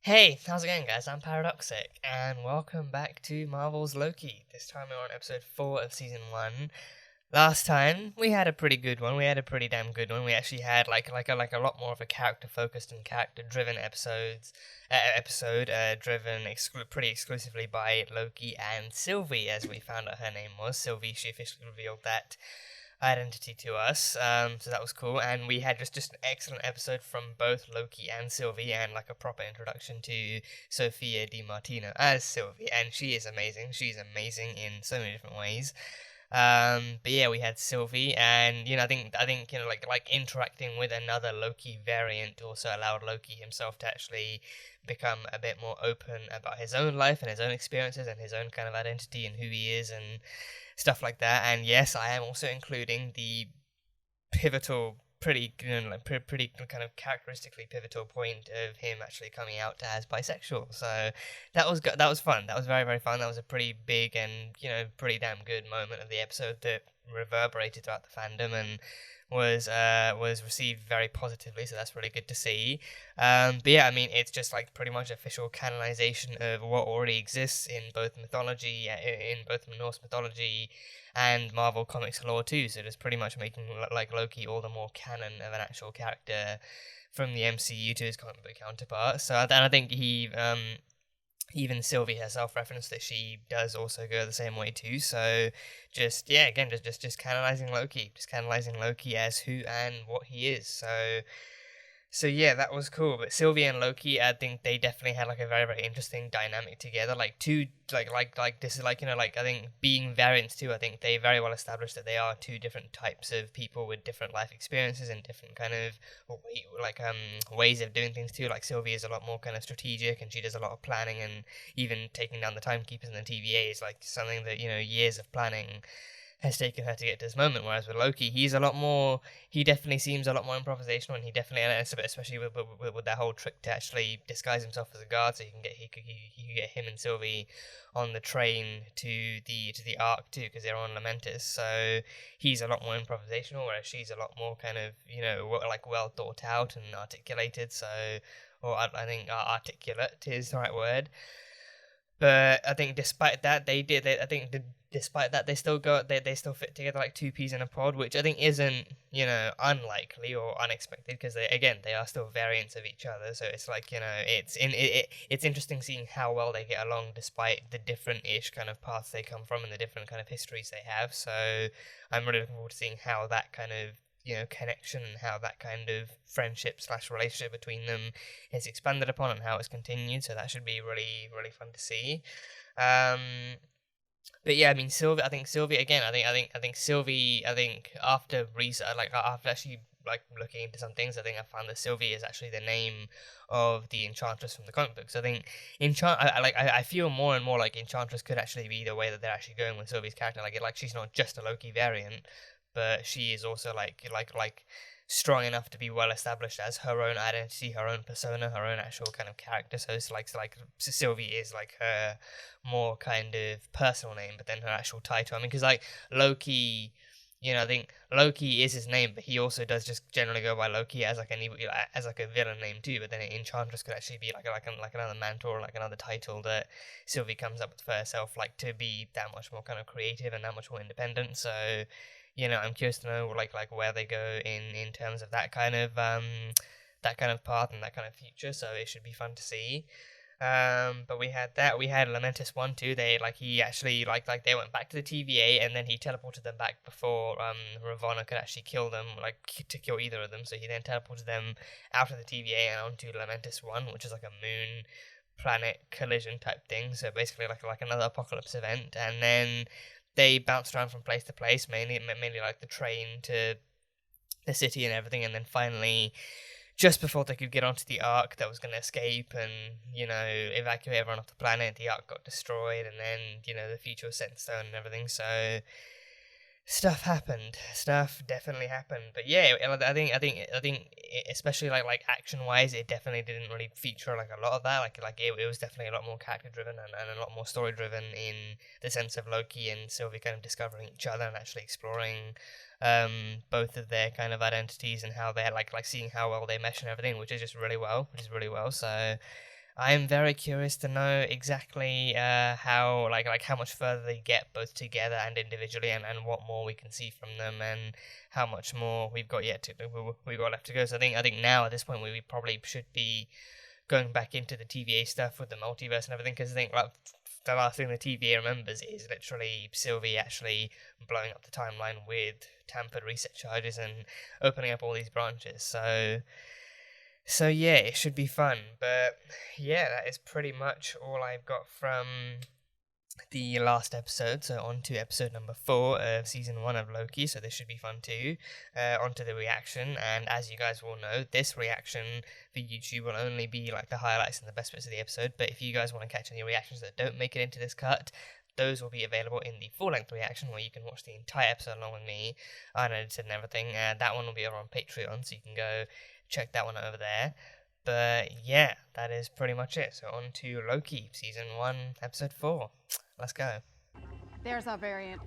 Hey, how's it going, guys? I'm Paradoxic, and welcome back to Marvel's Loki. This time we're on episode 4 of season 1. Last time we had a pretty good one. We had a pretty damn good one. We actually had like a lot more of a character focused and character driven episode driven pretty exclusively by Loki and Sylvie, as we found out her name was Sylvie. She officially revealed that identity to us, so that was cool. And we had just an excellent episode from both Loki and Sylvie, and like a proper introduction to Sophia Di Martino as Sylvie, and she is amazing. She's amazing in so many different ways. But yeah, we had Sylvie, and I think like interacting with another Loki variant also allowed Loki himself to actually become a bit more open about his own life and his own experiences and his own kind of identity and who he is and stuff like that. And yes, I am also including the pivotal, pretty kind of characteristically pivotal point of him actually coming out as bisexual. So that was fun. That was very very fun. That was a pretty big and pretty damn good moment of the episode that reverberated throughout the fandom and was received very positively. So that's really good to see. But yeah, I mean, it's just like pretty much official canonization of what already exists in both mythology, in both Norse mythology and Marvel Comics lore too. So it's pretty much making like Loki all the more canon of an actual character from the MCU to his comic book counterpart. So I think even Sylvie herself referenced that she does also go the same way too. So just yeah, again, just canonizing Loki as who and what he is. So yeah, that was cool. But Sylvie and Loki, I think they definitely had like a very very interesting dynamic together. Like two like this is like like I think being variants too. I think they very well established that they are two different types of people with different life experiences and different kind of ways of doing things too. Like Sylvie is a lot more kind of strategic and she does a lot of planning and even taking down the timekeepers and the TVA is like something that years of planning has taken her to get to this moment. Whereas with Loki, he definitely seems a lot more improvisational, and he definitely, especially with that whole trick to actually disguise himself as a guard, so he could get him and Sylvie on the train to the Ark too, because they're on Lamentis. So he's a lot more improvisational, whereas she's a lot more kind of like well thought out and articulated. So, or I think articulate is the right word. But I think despite that, despite that, they still fit together like two peas in a pod, which I think isn't unlikely or unexpected because they are still variants of each other. So it's like it's interesting seeing how well they get along despite the different-ish kind of paths they come from and the different kind of histories they have. So I'm really looking forward to seeing how that kind of connection and how that kind of friendship slash relationship between them is expanded upon and how it's continued. So that should be really really fun to see. But yeah, I mean Sylvie. I think Sylvie again. I think Sylvie. I think after research, like after actually like looking into some things, I think I found that Sylvie is actually the name of the Enchantress from the comic books. I think I feel more and more like Enchantress could actually be the way that they're actually going with Sylvie's character. Like she's not just a Loki variant, but she is also like strong enough to be well established as her own identity, her own persona, her own actual kind of character. So it's like Sylvie is like her more kind of personal name, but then her actual title. I mean, because like Loki. I think Loki is his name, but he also does just generally go by Loki as like a villain name too. But then Enchantress could actually be like another mantle or like another title that Sylvie comes up with for herself, like to be that much more kind of creative and that much more independent. So I'm curious to know like where they go in terms of that kind of path and that kind of future. So it should be fun to see. But we had that. We had Lamentis 1 too. They he actually they went back to the TVA and then he teleported them back before Ravonna could actually kill them, to kill either of them. So he then teleported them out of the TVA and onto Lamentis 1, which is like a moon planet collision type thing. So basically like another apocalypse event. And then they bounced around from place to place, mainly like the train to the city and everything, and then finally just before they could get onto the Ark that was going to escape and, evacuate everyone off the planet, the Ark got destroyed, and then, the future was set in stone and everything, so stuff happened. Stuff definitely happened. But yeah, I think, especially like action-wise, it definitely didn't really feature like a lot of that. It was definitely a lot more character-driven and a lot more story-driven in the sense of Loki and Sylvie kind of discovering each other and actually exploring both of their kind of identities and how they're like seeing how well they mesh and everything, which is really well. So I'm very curious to know exactly how how much further they get both together and individually, and what more we can see from them, and how much more we've got left to go. So I think now at this point we probably should be going back into the TVA stuff with the multiverse and everything, because I think like the last thing the TVA remembers is literally Sylvie actually blowing up the timeline with tampered reset charges and opening up all these branches. So yeah, it should be fun. But yeah, that is pretty much all I've got from the last episode. So on to episode number 4 of season 1 of Loki. So this should be fun too. On to the reaction, and as you guys will know, this reaction for YouTube will only be like the highlights and the best bits of the episode. But if you guys want to catch any reactions that don't make it into this cut, those will be available in the full-length reaction, where you can watch the entire episode along with me, unedited and everything. That one will be over on Patreon, so you can go check that one over there. But yeah, that is pretty much it. So on to Loki, season 1, episode 4. Let's go. There's our variant.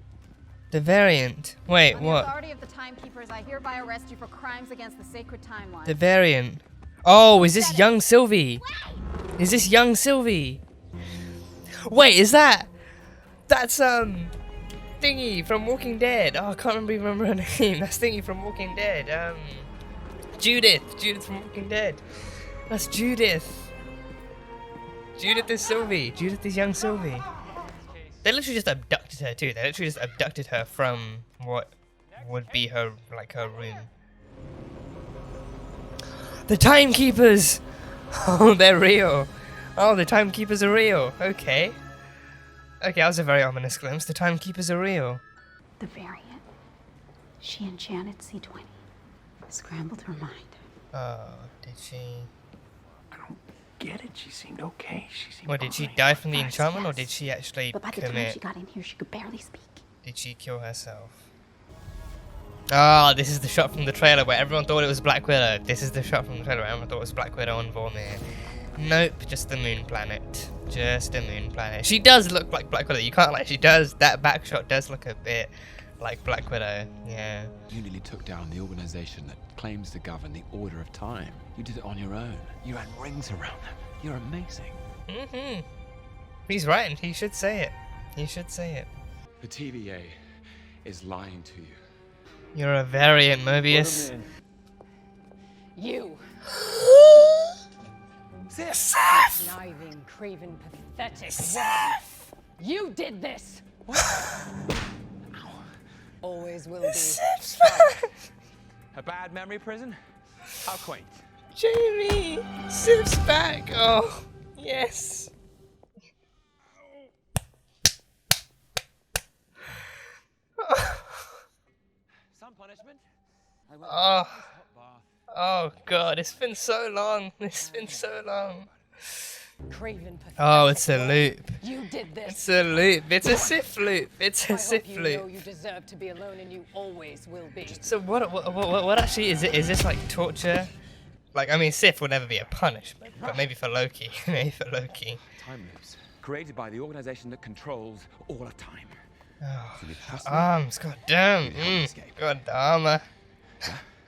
The variant? Wait, On what? the authority of the Timekeepers, I hereby arrest you for crimes against the sacred timeline. The variant. Oh, is this young Sylvie? Is this young Sylvie? Wait, is that... That's, Thingy from Walking Dead. Oh, I can't remember her name. That's Thingy from Walking Dead. Judith from Walking Dead. That's Judith. Judith is Sylvie. Judith is young Sylvie. They literally just abducted her too. They literally just abducted her from what would be her room. The Timekeepers! Oh, they're real. Oh, the Timekeepers are real. Okay. Okay, that was a very ominous glimpse. The Timekeepers are real. The variant. She enchanted C20. Scrambled her mind. Oh, did she? I don't get it. She seemed okay. She seemed What, did she fine. die from the enchantment, or did she actually But by the time commit? she got in here, she could barely speak. Did she kill herself? Ah, this is the shot from the trailer where everyone thought it was Black Widow. This is the shot from the trailer where everyone thought it was Black Widow on Vormir. Nope, just the moon planet. Just a moon planet. She does look like Black Widow. You can't lie, she does. That back shot does look a bit like Black Widow. Yeah. You nearly took down the organization that claims to govern the order of time. You did it on your own. You ran rings around them. You're amazing. Mm-hmm. He's right. He should say it. He should say it. The TVA is lying to you. You're a variant, Mobius. You! Seth! Conniving, craven, pathetic. Seth! You did this! Always will be. A bad memory prison? How quaint. Jamie! Sif's back! Oh, yes. Some punishment? Oh god, it's been so long. It's been so long. Craven, pathetic. Oh, it's a loop. You did this. It's a loop. It's a Sif loop. It's a I Sif hope you know loop. you deserve to be alone, and you always will be. So what actually is it? Is this like torture? Like, I mean, Sif would never be a punishment, but maybe for Loki. Maybe for Loki. Time loops, created by the organization that controls all of time. Oh, So you trust me? arms, god damn. You help escape. God, the armor.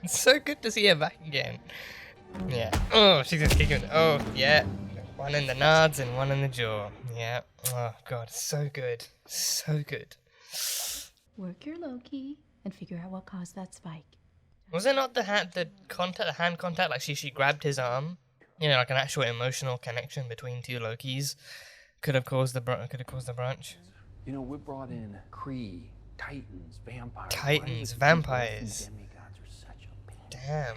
It's so good to see her back again. Yeah. Oh, she's just kicking. Oh, yeah. One in the nods and one in the jaw. Yeah. Oh, god, so good. So good. Work your Loki and figure out what caused that spike. Was it not the hand contact? Like she grabbed his arm. You know, like an actual emotional connection between two Lokis could have caused the branch. You know, we brought in Kree, Titans, vampires. Titans, Why do vampires. demigods are such a pain? Damn.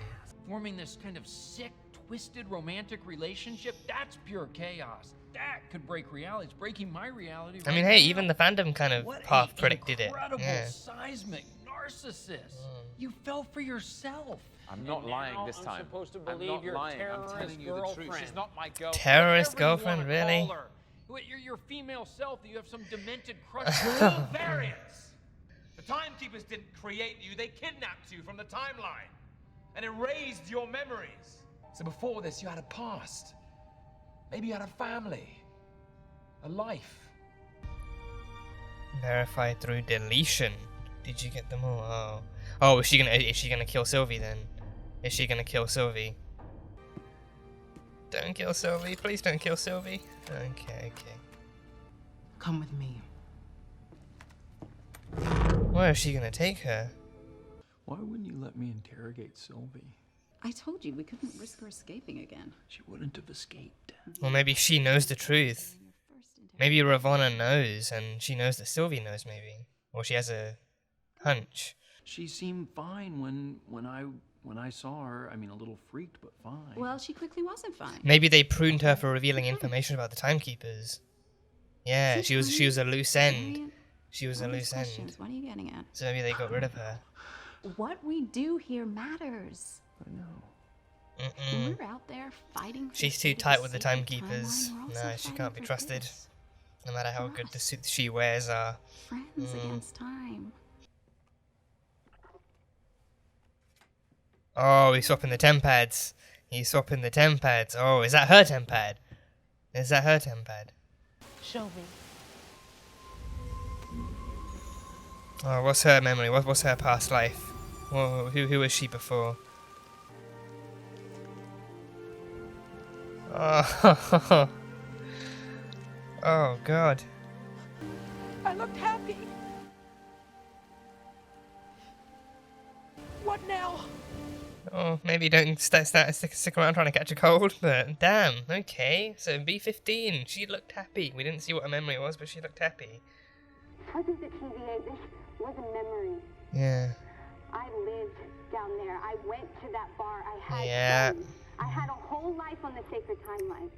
Forming this kind of sick, twisted romantic relationship, that's pure chaos. That could break reality. It's breaking my reality. I mean, hey, even the fandom kind of half predicted it. Incredible Yeah. seismic narcissist. You fell for yourself. I'm not lying this time. I'm supposed to I'm believe not your lying. I'm terrorist telling you the truth. girlfriend. She's not my girlfriend. Terrorist Whatever you girlfriend, wanna really? call her. Your female self that you have some demented crush on. Variants! The Timekeepers didn't create you, they kidnapped you from the timeline and erased your memories. So before this, you had a past. Maybe you had a family. A life. Verify through deletion. Did you get them all? Oh. Oh, is she gonna kill Sylvie then? Is she gonna kill Sylvie? Don't kill Sylvie. Please don't kill Sylvie. Okay. Come with me. Where is she gonna take her? Why wouldn't you let me interrogate Sylvie? I told you we couldn't risk her escaping again. She wouldn't have escaped. Well, maybe she knows the truth. Maybe Ravonna knows, and she knows that Sylvie knows, maybe. Or she has a hunch. She seemed fine when I saw her. I mean, a little freaked, but fine. Well, she quickly wasn't fine. Maybe they pruned her for revealing information about the timekeepers. Yeah, she was a loose end. She was a loose end. What are you getting at? So maybe they got rid of her. What we do here matters. I know. We're out there fighting. She's too tight with the timekeepers. No, she can't be trusted. No matter how good the suits she wears are. Friends against time. Oh, he's swapping the temp pads. He's swapping the temp pads. Oh, is that her temp pad? Is that her temp pad? Show me. Oh, what's her memory? What's her past life? Whoa, who was she before? Oh, oh God. I looked happy. What now? Oh, maybe don't stick around trying to catch a cold, but damn, okay. So B15, she looked happy. We didn't see what her memory was, but she looked happy. Because of the TVA, this was a memory. Yeah. I lived down there. I went to that bar. I had Yeah. I had a whole life on the sacred timeline.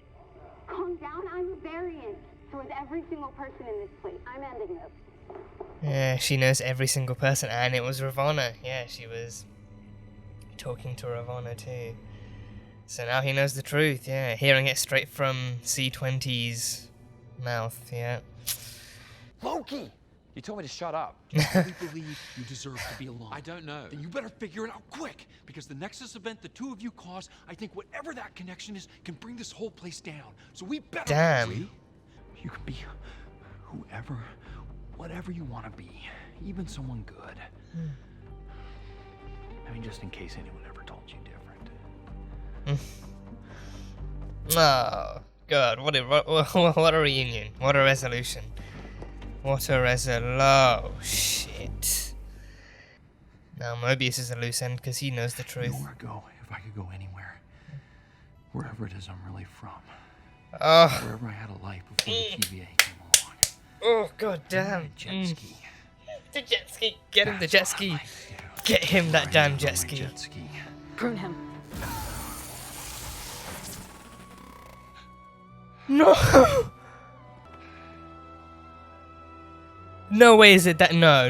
Calm down. I'm a variant. So is every single person in this place. I'm ending this. Yeah, she knows every single person, and it was Ravonna. Yeah, she was talking to Ravonna too. So now he knows the truth, yeah. Hearing it straight from C20's mouth, yeah. Loki! You told me to shut up. Do you really believe you deserve to be alone? I don't know. Then you better figure it out quick, because the Nexus event the two of you caused, I think whatever that connection is, can bring this whole place down. So we better. Damn. See? You can be whoever, whatever you want to be, even someone good. I mean, just in case anyone ever told you different. Oh, God, what a reunion. What a resolution. What a oh, shit. Now Mobius is a loose end because he knows the truth. Nowhere to go, if I could go anywhere. Wherever it is I'm really from. Oh, Wherever I had a life before the TVA came along. oh, God damn. Jet ski. The jet ski. Get him the That's jet what I ski. like to do. Get him that Ride damn on jet my ski. Jet ski. Prune him. No! No way is it that. No.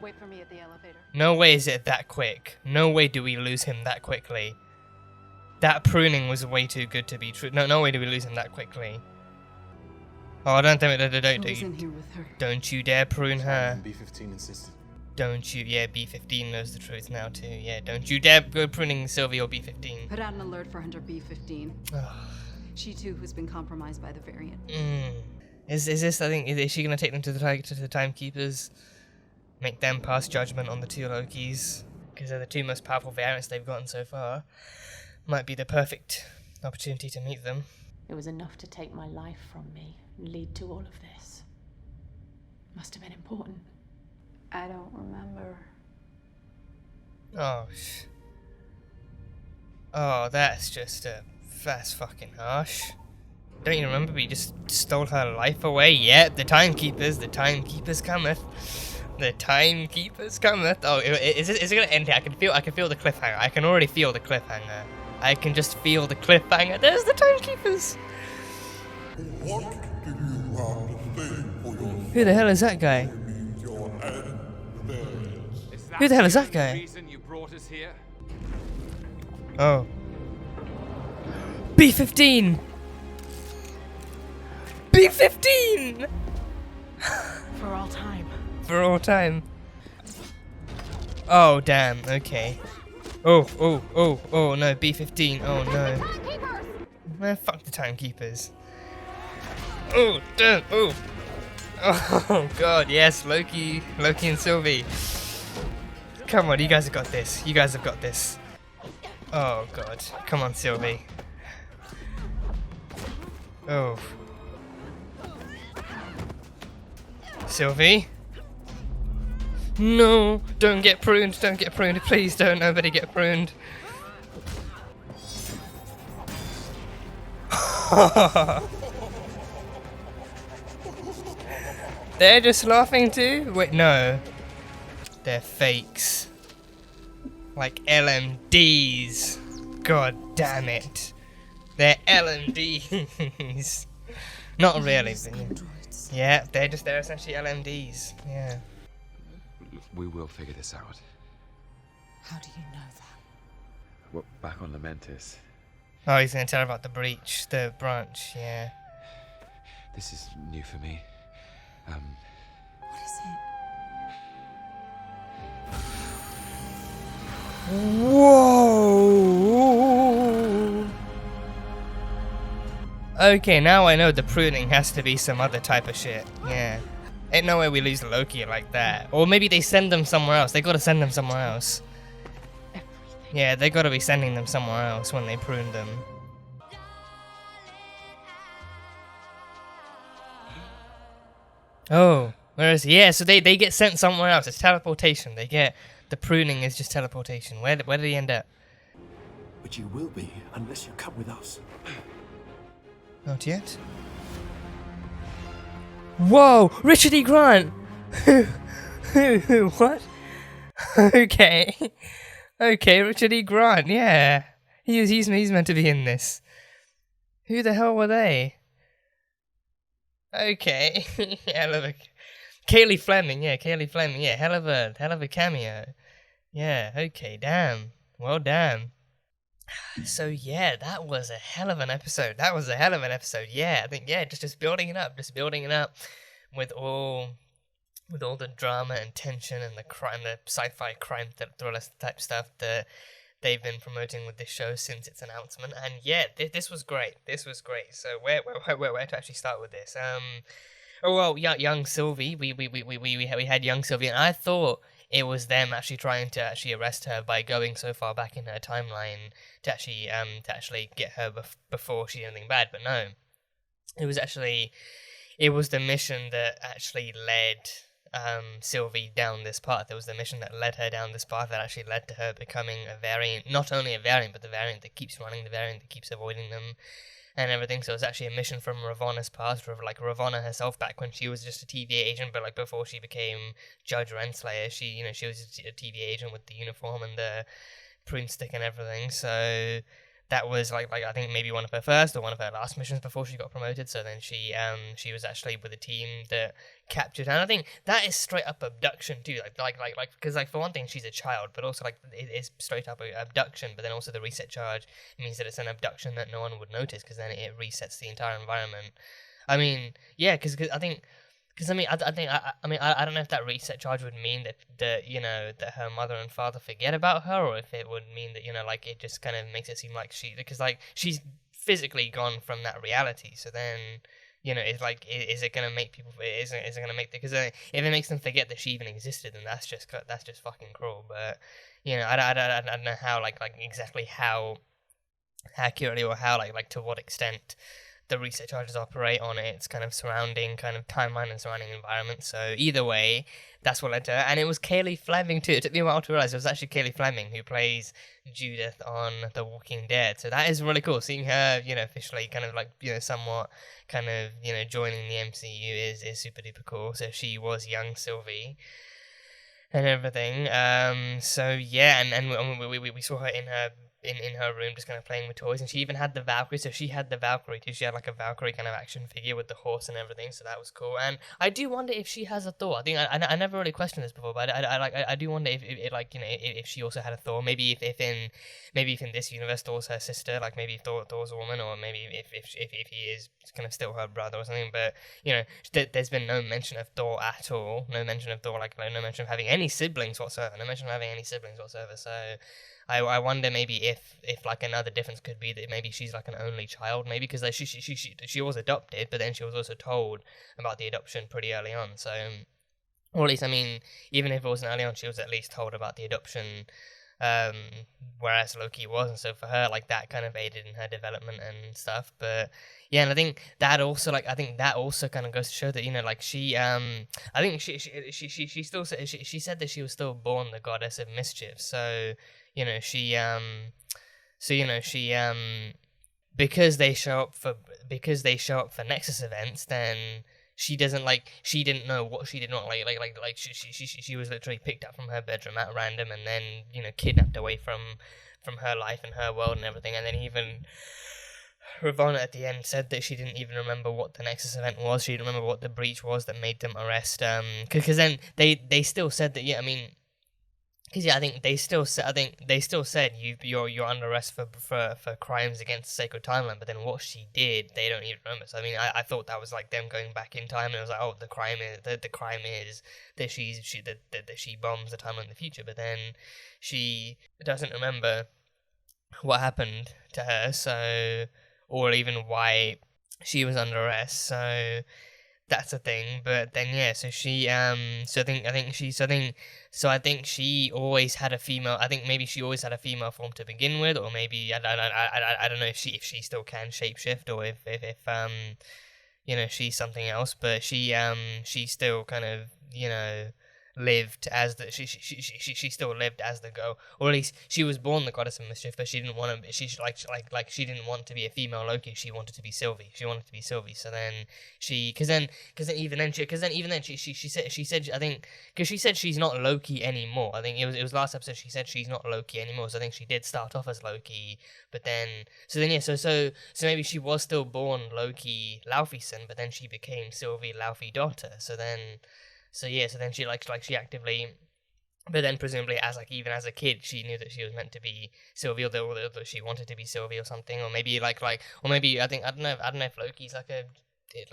Wait for me at the elevator. No way is it that quick. No way do we lose him that quickly. That pruning was way too good to be true. No way do we lose him that quickly. Oh, don't Who was in here with her? Don't you dare prune her. B15 insisted. Don't you, yeah, B15 knows the truth now too. Yeah, don't you dare go pruning Sylvie or B15. Put out an alert for Hunter B15. Oh. She too has been compromised by the variant. Is this? I think is she gonna take them to the timekeepers, make them pass judgment on the two Lokis because they're the two most powerful variants they've gotten so far. Might be the perfect opportunity to meet them. It was enough to take my life from me and lead to all of this. Must have been important. I don't remember. Oh, that's fucking harsh. Don't you remember we just stole her life away? Yeah, the timekeepers cometh. The timekeepers cometh. Oh, is it gonna end here? I can feel the cliffhanger. I can already feel the cliffhanger. I can just feel the cliffhanger. There's the timekeepers. What do you have to say for yourself? Who the hell is that guy? Means your end there. Who the hell is that guy? Reason you brought us here? Oh. B15! B15! For all time. For all time. Oh, damn, okay. Oh, no, B15, oh no. Man, fuck the timekeepers. Oh, damn, oh. Oh, God, yes, Loki and Sylvie. Come on, you guys have got this. You guys have got this. Oh god. Come on, Sylvie. Oh. Sylvie? No! Don't get pruned, don't get pruned. Please don't, nobody get pruned. They're just laughing too? Wait, no. They're fakes. Like LMDs. God damn it. They're LMDs. Not really, but yeah. Yeah, they're essentially LMDs. Yeah. We will figure this out. How do you know that? We're back on Lamentis. Oh, he's gonna tell her about the breach, the branch, yeah. This is new for me. What is it? Whoa! Okay, now I know the pruning has to be some other type of shit. Yeah. Ain't no way we lose Loki like that. Or maybe they send them somewhere else. They gotta send them somewhere else. Yeah, they gotta be sending them somewhere else when they prune them. Oh, where is he? Yeah, so they get sent somewhere else. It's teleportation. They get... The pruning is just teleportation. Where did he end up? But you will be, unless you come with us. Not yet. Whoa! Richard E. Grant! What? Okay. Okay, Richard E. Grant, yeah. He's meant to be in this. Who the hell were they? Okay. Hell of a... Kaylee Fleming, yeah, hell of a cameo. Yeah, okay, damn. Well, damn. So yeah, that was a hell of an episode. Yeah, I think just building it up, with all the drama and tension and the crime, the sci-fi crime thriller type stuff that they've been promoting with this show since its announcement. And yeah, this was great. So where to actually start with this? Oh well, young Sylvie. We had young Sylvie, and I thought it was them actually trying to arrest her by going so far back in her timeline to actually get her before she did anything bad. But no, it was the mission that actually led Sylvie down this path. It was the mission that led her down this path that actually led to her becoming a variant, not only a variant, but the variant that keeps running, the variant that keeps avoiding them. And everything, so it's actually a mission from Ravonna's past, like Ravonna herself back when she was just a TVA agent, but like before she became Judge Renslayer, she was a TVA agent with the uniform and the prune stick and everything. So that was like I think maybe one of her first or one of her last missions before she got promoted. So then she was actually with a team that captured her. And I think that is straight up abduction too. Like because like for one thing she's a child, but also like it is straight up abduction. But then also the reset charge means that it's an abduction that no one would notice because then it resets the entire environment. I mean, yeah, because I think. Because I don't know if that reset charge would mean that that her mother and father forget about her, or if it would mean that like it just kind of makes it seem like she's physically gone from that reality. So then it's like is it gonna make people? Is it gonna make because if it makes them forget that she even existed, then that's just fucking cruel. But I don't know how exactly how accurately or how like to what extent the reset charges operate on its kind of surrounding kind of timeline and surrounding environment. So either way, that's what led to her. And it was Kaylee Fleming too. It took me a while to realize it was actually Kaylee Fleming who plays Judith on The Walking Dead. So that is really cool. Seeing her, officially kind of like, somewhat kind of, joining the MCU is super duper cool. So she was young Sylvie and everything. So yeah, and we saw her in her room just kind of playing with toys, and she even had the Valkyrie, so she had the Valkyrie too. She had like a Valkyrie kind of action figure with the horse and everything, so that was cool. And I do wonder if she has a Thor. I think I never really questioned this before, but I do wonder if she also had a Thor. Maybe if in this universe Thor's her sister, like maybe Thor's a woman, or maybe if he is kind of still her brother or something. But there's been no mention of Thor at all. No mention of Thor, no mention of having any siblings whatsoever. So I wonder maybe if like another difference could be that maybe she's like an only child, maybe because like she was adopted, but then she was also told about the adoption pretty early on. So, or at least even if it wasn't early on, she was at least told about the adoption whereas Loki wasn't. So for her, like, that kind of aided in her development and stuff. But yeah, and I think that also kind of goes to show that, you know, like, I think she still said, she said that she was still born the goddess of mischief. So, you know, because they show up for Nexus events, then she didn't know what she did not like she was literally picked up from her bedroom at random and then, you know, kidnapped away from her life and her world and everything. And then even Ravonna at the end said that she didn't even remember what the Nexus event was. She didn't remember what the breach was that made them arrest. Because then they still said that, yeah, I mean, because yeah, I think they still said you're under arrest for crimes against the sacred timeline. But then what she did, they don't even remember. So I mean, I thought that was like them going back in time, and it was like, oh, the crime is that she bombs the timeline in the future. But then she doesn't remember what happened to her, so, or even why she was under arrest. So that's a thing. But then yeah, so she I think she always had a female. I think maybe she always had a female form to begin with, or maybe I don't know if she still can shapeshift, or if you know, she's something else. But she still kind of, you know, lived as the she still lived as the girl, or at least she was born the goddess of mischief, but she didn't want to. She didn't want to be a female Loki. She wanted to be Sylvie. So then she, because then she said I think, because she said she's not Loki anymore. I think it was last episode she said she's not Loki anymore. So I think she did start off as Loki, but then so maybe she was still born Loki Laufeyson, but then she became Sylvie Laufey daughter. So then she she actively, but then presumably even as a kid, she knew that she was meant to be Sylvie, or that she wanted to be Sylvie or something, or maybe I don't know if Loki's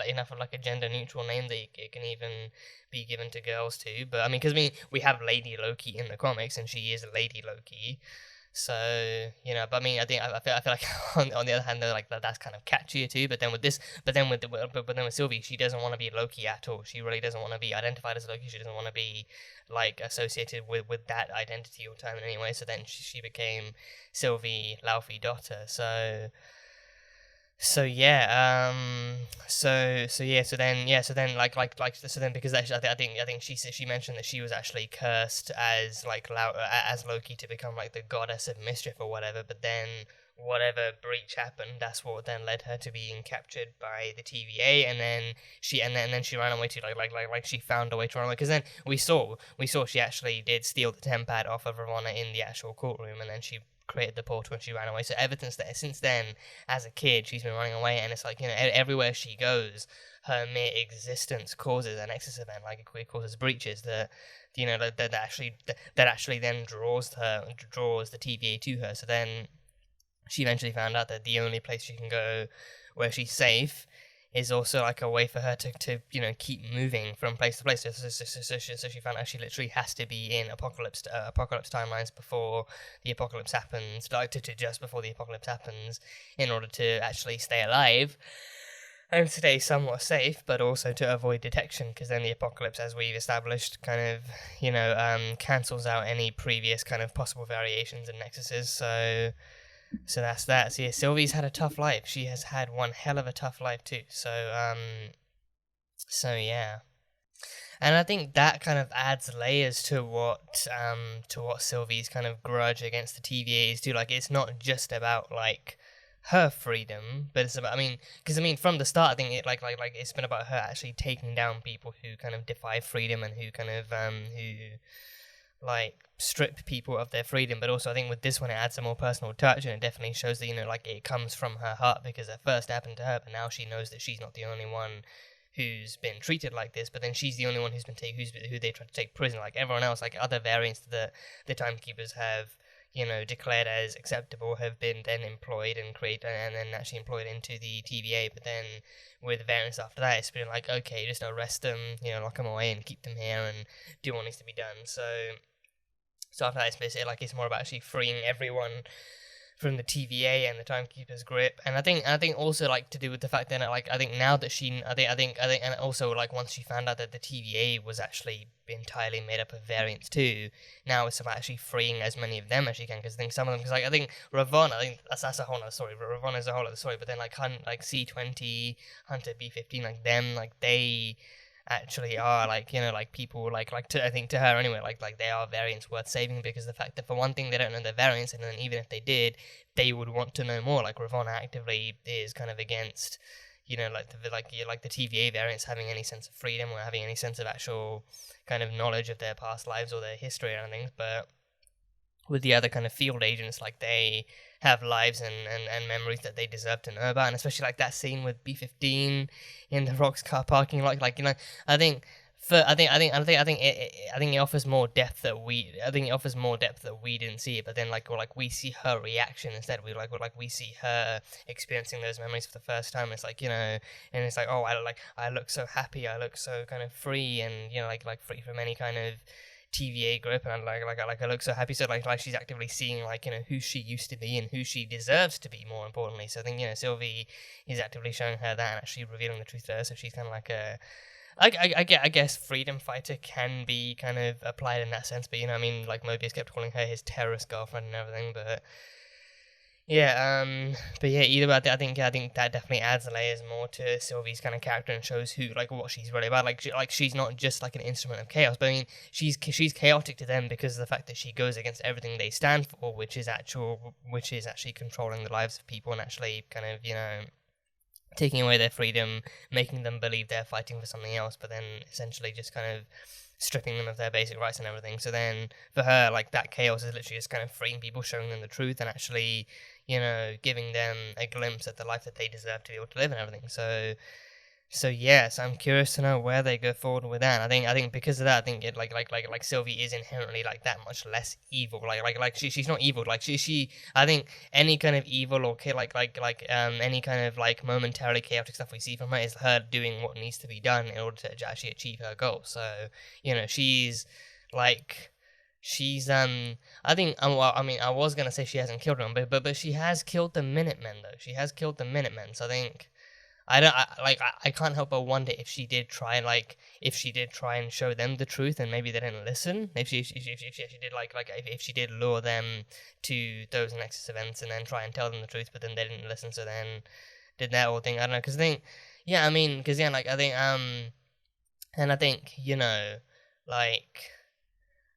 enough of a gender neutral name that it can even be given to girls too. But I mean, because we have Lady Loki in the comics, and she is Lady Loki. So, you know, but I mean, I feel like on the other hand, though, that's kind of catchier too. But then with Sylvie, she doesn't want to be Loki at all. She really doesn't want to be identified as Loki. She doesn't want to be associated with that identity or term in any way. So then she became Sylvie Laufey daughter. So then because actually I think she mentioned that she was actually cursed as as Loki to become the goddess of mischief or whatever. But then whatever breach happened, that's what then led her to being captured by the TVA, and then she ran away to she found a way to run away, because then we saw she actually did steal the tempad off of Ravonna in the actual courtroom, and then she created the portal and she ran away. So since then, as a kid, she's been running away, and it's you know, everywhere she goes, her mere existence causes a Nexus event, it causes breaches that, you know, that actually then draws the TVA to her. So then she eventually found out that the only place she can go where she's safe is also a way for her to you know, keep moving from place to place. So she found out she literally has to be in apocalypse timelines before the apocalypse happens, to just before the apocalypse happens, in order to actually stay alive and stay somewhat safe, but also to avoid detection, because then the apocalypse, as we've established, kind of, you know, cancels out any previous kind of possible variations in Nexuses. So that's that. So yeah, Sylvie's had a tough life. She has had one hell of a tough life too. So yeah. And I think that kind of adds layers to what Sylvie's kind of grudge against the TVA is too. It's not just about her freedom, but it's about, because from the start, I think it it's been about her actually taking down people who kind of defy freedom and who kind of strip people of their freedom. But also I think with this one it adds a more personal touch, and it definitely shows that, you know, it comes from her heart, because it first happened to her, but now she knows that she's not the only one who's been treated like this. But then she's the only one who they tried to take prison. Everyone else, other variants that the Timekeepers have, you know, declared as acceptable, have been then employed and then actually employed into the TVA. But then with variants after that, it's been okay, just arrest them, you know, lock them away and keep them here and do what needs to be done. So after that, it's basically it's more about actually freeing everyone from the TVA and the Timekeeper's grip, and I think also like to do with the fact that like I think now that and also like once she found out that the TVA was actually entirely made up of variants too, now it's about actually freeing as many of them as she can, because I think some of them, because like I think Ravon, I think that's a whole other story, but Ravon is a whole other story, but then like C-20, Hunter, B-15, like them, like they actually are like, you know, like people like to, I think to her anyway, like they are variants worth saving, because the fact that for one thing they don't know their variants, and then even if they did, they would want to know more. Like Ravonna actively is kind of against, you know, like the TVA variants having any sense of freedom or having any sense of actual kind of knowledge of their past lives or their history or anything. But with the other kind of field agents, like they have lives and memories that they deserve to know about, and especially like that scene with B-15 in the Rock's car parking lot, like, you know, I think it offers more depth that we didn't see it, but then like we see her reaction instead. We see her experiencing those memories for the first time. It's like, you know, and it's like, oh, I look so happy, I look so kind of free, and, you know, like free from any kind of TVA grip, and I look so happy. So like she's actively seeing, like, you know, who she used to be and who she deserves to be, more importantly. So I think, you know, Sylvie is actively showing her that and actually revealing the truth to her. So she's kind of like a, I guess freedom fighter can be kind of applied in that sense, but, you know, I mean, like Mobius kept calling her his terrorist girlfriend and everything, but yeah, either way, I think that definitely adds layers more to Sylvie's kind of character and shows who, like, what she's really about. Like she's not just like an instrument of chaos, but I mean, she's chaotic to them because of the fact that she goes against everything they stand for, which is actually controlling the lives of people and actually kind of, you know, taking away their freedom, making them believe they're fighting for something else, but then essentially just kind of stripping them of their basic rights and everything. So then for her, like, that chaos is literally just kind of freeing people, showing them the truth, and actually, you know, giving them a glimpse at the life that they deserve to be able to live and everything. So yes, I'm curious to know where they go forward with that. I think because of that, I think it like Sylvie is inherently like that much less evil. She's not evil. Like she I think any kind of evil or any kind of like momentarily chaotic stuff we see from her is her doing what needs to be done in order to actually achieve her goal. So, you know, she's I think, well, I mean, I was gonna say she hasn't killed them, but she has killed the Minutemen though. She has killed the Minutemen. So I think I can't help but wonder if she did try and show them the truth and maybe they didn't listen. If she did lure them to those Nexus events and then try and tell them the truth, but then they didn't listen, so then did that whole thing. I don't know, because I think, yeah, I mean, because yeah, like I think and I think, you know, like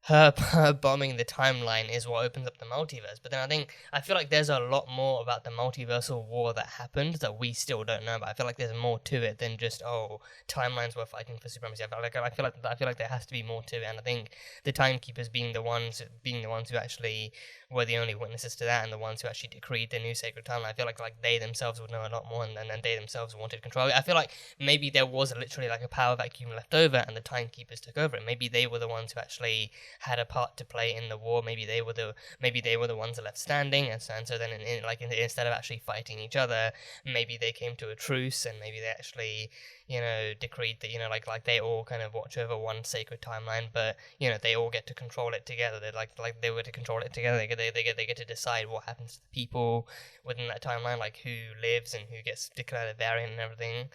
her bombing the timeline is what opens up the multiverse. But then I feel like there's a lot more about the multiversal war that happened that we still don't know about. I feel like there's more to it than just, oh, timelines were fighting for supremacy. I feel like there has to be more to it, and I think the Timekeepers being the ones who actually were the only witnesses to that and the ones who actually decreed the new sacred timeline. I feel like they themselves would know a lot more, and then they themselves wanted control. I feel like maybe there was literally like a power vacuum left over, and the Timekeepers took over it. Maybe they were the ones who actually had a part to play in the war. Maybe they were the ones that left standing, and so then instead of actually fighting each other, maybe they came to a truce, and maybe they actually, you know, decreed that, you know, like they all kind of watch over one sacred timeline, but, you know, they all get to control it together. They like they were to control it together. They get to decide what happens to the people within that timeline, like who lives and who gets declared a variant and everything.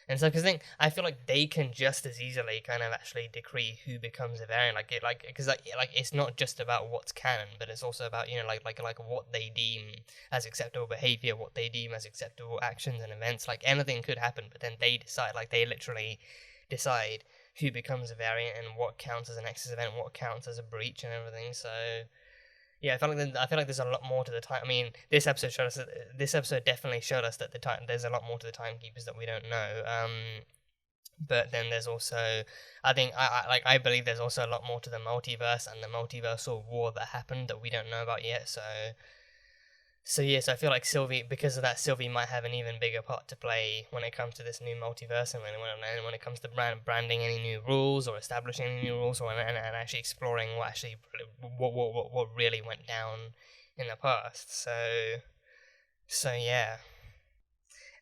And so, because I feel like they can just as easily kind of actually decree who becomes a variant, because it's not just about what's canon, but it's also about, you know, like what they deem as acceptable behavior, what they deem as acceptable actions and events. Like anything could happen, but then they decide, like they literally decide who becomes a variant and what counts as a Nexus event, what counts as a breach and everything. So yeah, I feel like there's a lot more to the time. I mean, this episode definitely showed us that there's a lot more to the Timekeepers that we don't know. But then there's also, I believe there's also a lot more to the multiverse and the multiversal war that happened that we don't know about yet. So yes, I feel like because of that, Sylvie might have an even bigger part to play when it comes to this new multiverse, and when it comes to branding any new rules or establishing any new rules, and actually exploring what really went down in the past. So yeah.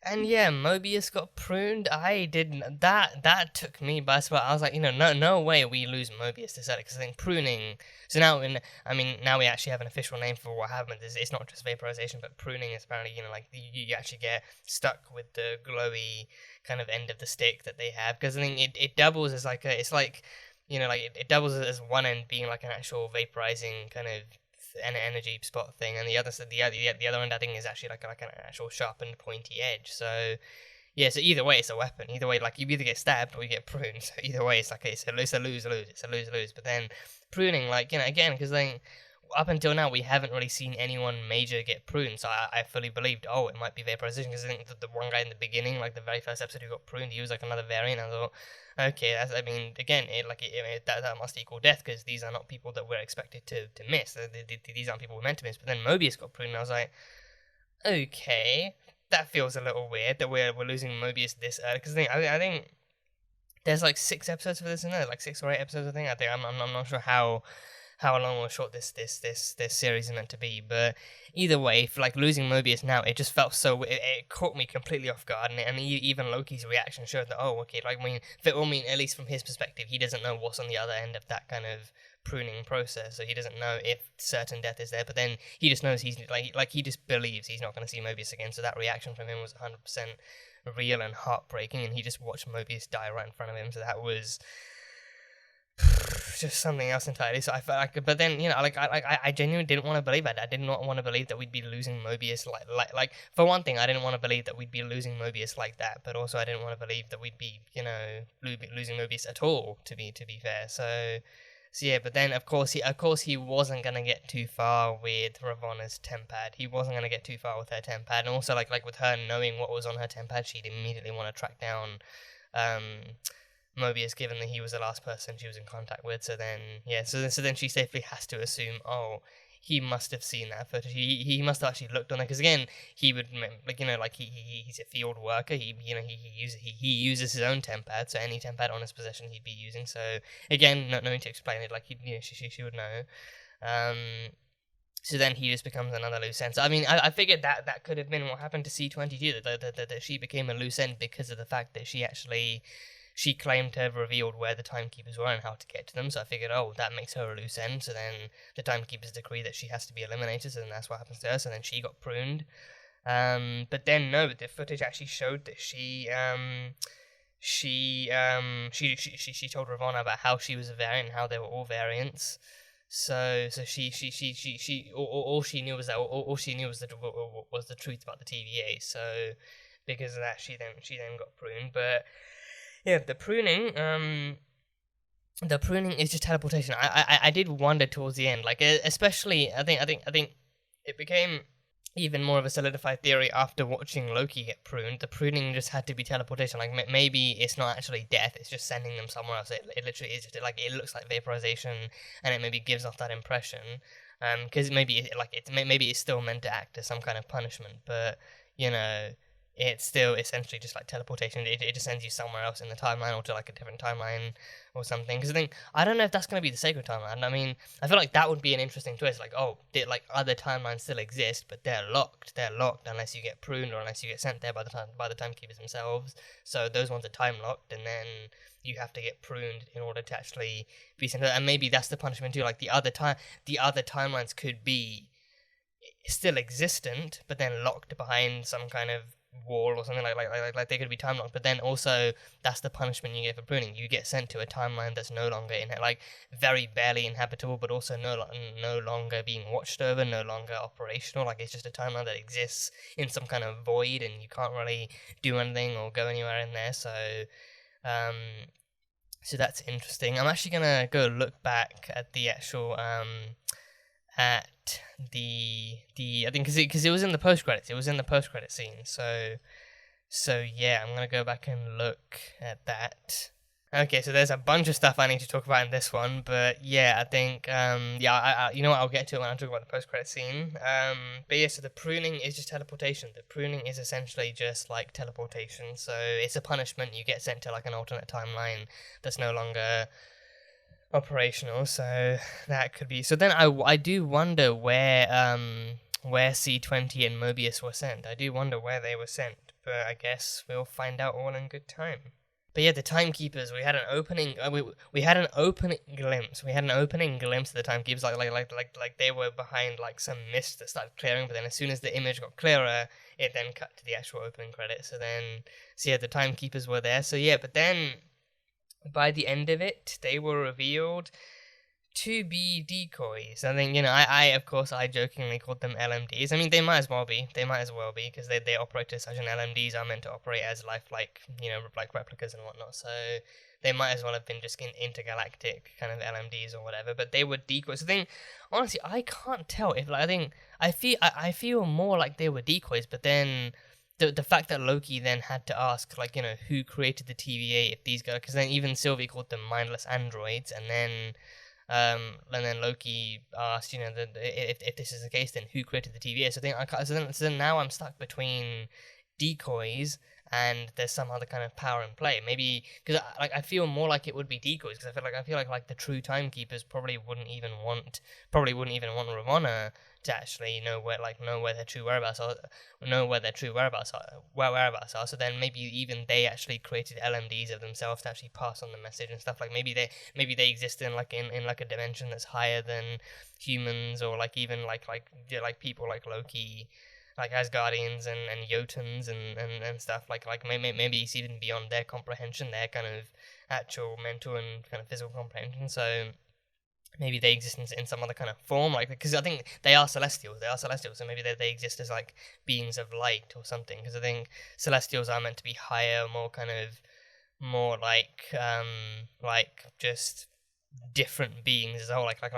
And yeah, Mobius got pruned. I didn't. That took me by surprise. I was like, no way we lose Mobius this early, because I think pruning. So now, now we actually have an official name for what happened. It's not just vaporization, but pruning is apparently, like you actually get stuck with the glowy kind of end of the stick that they have, because I think it doubles as like it doubles as one end being like an actual vaporizing kind of an energy spot thing, and the other end I think is actually like an actual sharpened pointy edge. So yeah, so either way it's a weapon. Either way, like you either get stabbed or you get pruned. So either way it's like it's a lose. But then pruning, like again, because then up until now we haven't really seen anyone major get pruned. So I fully believed it might be vaporization, because I think the one guy in the beginning, like the very first episode who got pruned, he was like another variant. I thought, okay, that must equal death, because these are not people that we're expected to miss. These aren't people we're meant to miss. But then Mobius got pruned, and I was like, okay, that feels a little weird that we're losing Mobius this early. Because I think there's like 6 episodes for this, isn't there? Like 6 or 8 episodes, I think. I'm not sure how long or short this series is meant to be, but either way, for like losing Mobius now, it just felt so. It caught me completely off guard, and even Loki's reaction showed that at least from his perspective, he doesn't know what's on the other end of that kind of pruning process, so he doesn't know if certain death is there. But then he just knows he's like he just believes he's not going to see Mobius again. So that reaction from him was 100% real and heartbreaking, and he just watched Mobius die right in front of him. So that was just something else entirely. So I felt like, but then I genuinely didn't want to believe it. I did not want to believe that we'd be losing Mobius like for one thing, I didn't want to believe that we'd be losing Mobius like that. But also, I didn't want to believe that we'd be losing Mobius at all. To be fair, so yeah. But then of course he wasn't gonna get too far with Ravonna's tempad. He wasn't gonna get too far with her tempad, and also like with her knowing what was on her tempad, she'd immediately want to track down Mobius, given that he was the last person she was in contact with. So then she safely has to assume, he must have seen that footage. He must have actually looked on there, because again, he would he's a field worker. He uses his own tempad, so any tempad on his possession he'd be using. So again, not knowing to explain it, like she would know. So then he just becomes another loose end. So I figured that could have been what happened to C-22, that she became a loose end because of the fact that she claimed to have revealed where the timekeepers were and how to get to them. So I figured, that makes her a loose end. So then the timekeepers decree that she has to be eliminated. So then that's what happens to her. So then she got pruned. But then no, the footage actually showed that she told Ravonna about how she was a variant and how they were all variants. So all she knew was the truth about the TVA. So because of that, she then got pruned. But yeah, the pruning is just teleportation. I did wonder towards the end, like especially I think it became even more of a solidified theory after watching Loki get pruned. The pruning just had to be teleportation. Like maybe it's not actually death; it's just sending them somewhere else. It literally is just like it looks like vaporization, and it maybe gives off that impression. Because maybe it's still meant to act as some kind of punishment, but it's still essentially just like teleportation. It just sends you somewhere else in the timeline, or to like a different timeline or something. Because I don't know if that's going to be the sacred timeline. I feel like that would be an interesting twist. Like, other timelines still exist, but they're locked. They're locked unless you get pruned or unless you get sent there by the timekeepers themselves. So those ones are time locked, and then you have to get pruned in order to actually be sent there. And maybe that's the punishment too. Like the other timelines could be still existent, but then locked behind some kind of wall or something, like they could be time locked, but then also that's the punishment you get for pruning. You get sent to a timeline that's no longer very barely inhabitable, but also no longer being watched over, no longer operational. Like it's just a timeline that exists in some kind of void, and you can't really do anything or go anywhere in there. So that's interesting. I'm actually gonna go look back at the actual at the I think because it was in the post credits. It was in the post credit scene. So yeah, I'm gonna go back and look at that. Okay, so there's a bunch of stuff I need to talk about in this one, but yeah, I think I you know what, I'll get to it when I talk about the post credit scene. But yeah, so the pruning is just teleportation. The pruning is essentially just like teleportation. So it's a punishment. You get sent to like an alternate timeline that's no longer operational, so that could be. So then I do wonder where where C20 and Mobius were sent. I do wonder where they were sent, but I guess we'll find out all in good time. But yeah, the Timekeepers, we had an opening, we had an opening glimpse. We had an opening glimpse of the Timekeepers, like they were behind like some mist that started clearing. But then as soon as the image got clearer, it then cut to the actual opening credits. So yeah, the Timekeepers were there. So yeah, but then by the end of it, they were revealed to be decoys. I think, of course, I jokingly called them LMDs. I mean, they might as well be, because they operate as such, and LMDs are meant to operate as lifelike, like replicas and whatnot, so they might as well have been just intergalactic kind of LMDs or whatever, but they were decoys. So honestly, I can't tell if, I feel more like they were decoys, but then the fact that Loki then had to ask, who created the TVA, if these guys, because then even Sylvie called them mindless androids, and then Loki asked, if this is the case, then who created the TVA? So then now I'm stuck between decoys and there's some other kind of power in play. Maybe because I feel more like it would be decoys, because I feel like the true Timekeepers probably wouldn't even want Ravonna to actually know where their true whereabouts are. So then maybe even they actually created LMDs of themselves to actually pass on the message and stuff. Like maybe they exist in a dimension that's higher than humans, or even people like Loki, like Asgardians and Jotuns and stuff, maybe it's even beyond their comprehension, their kind of actual mental and kind of physical comprehension. So maybe they exist in some other kind of form, because I think they are celestials, so maybe they exist as beings of light or something, because I think celestials are meant to be higher, more just different beings as a whole, like a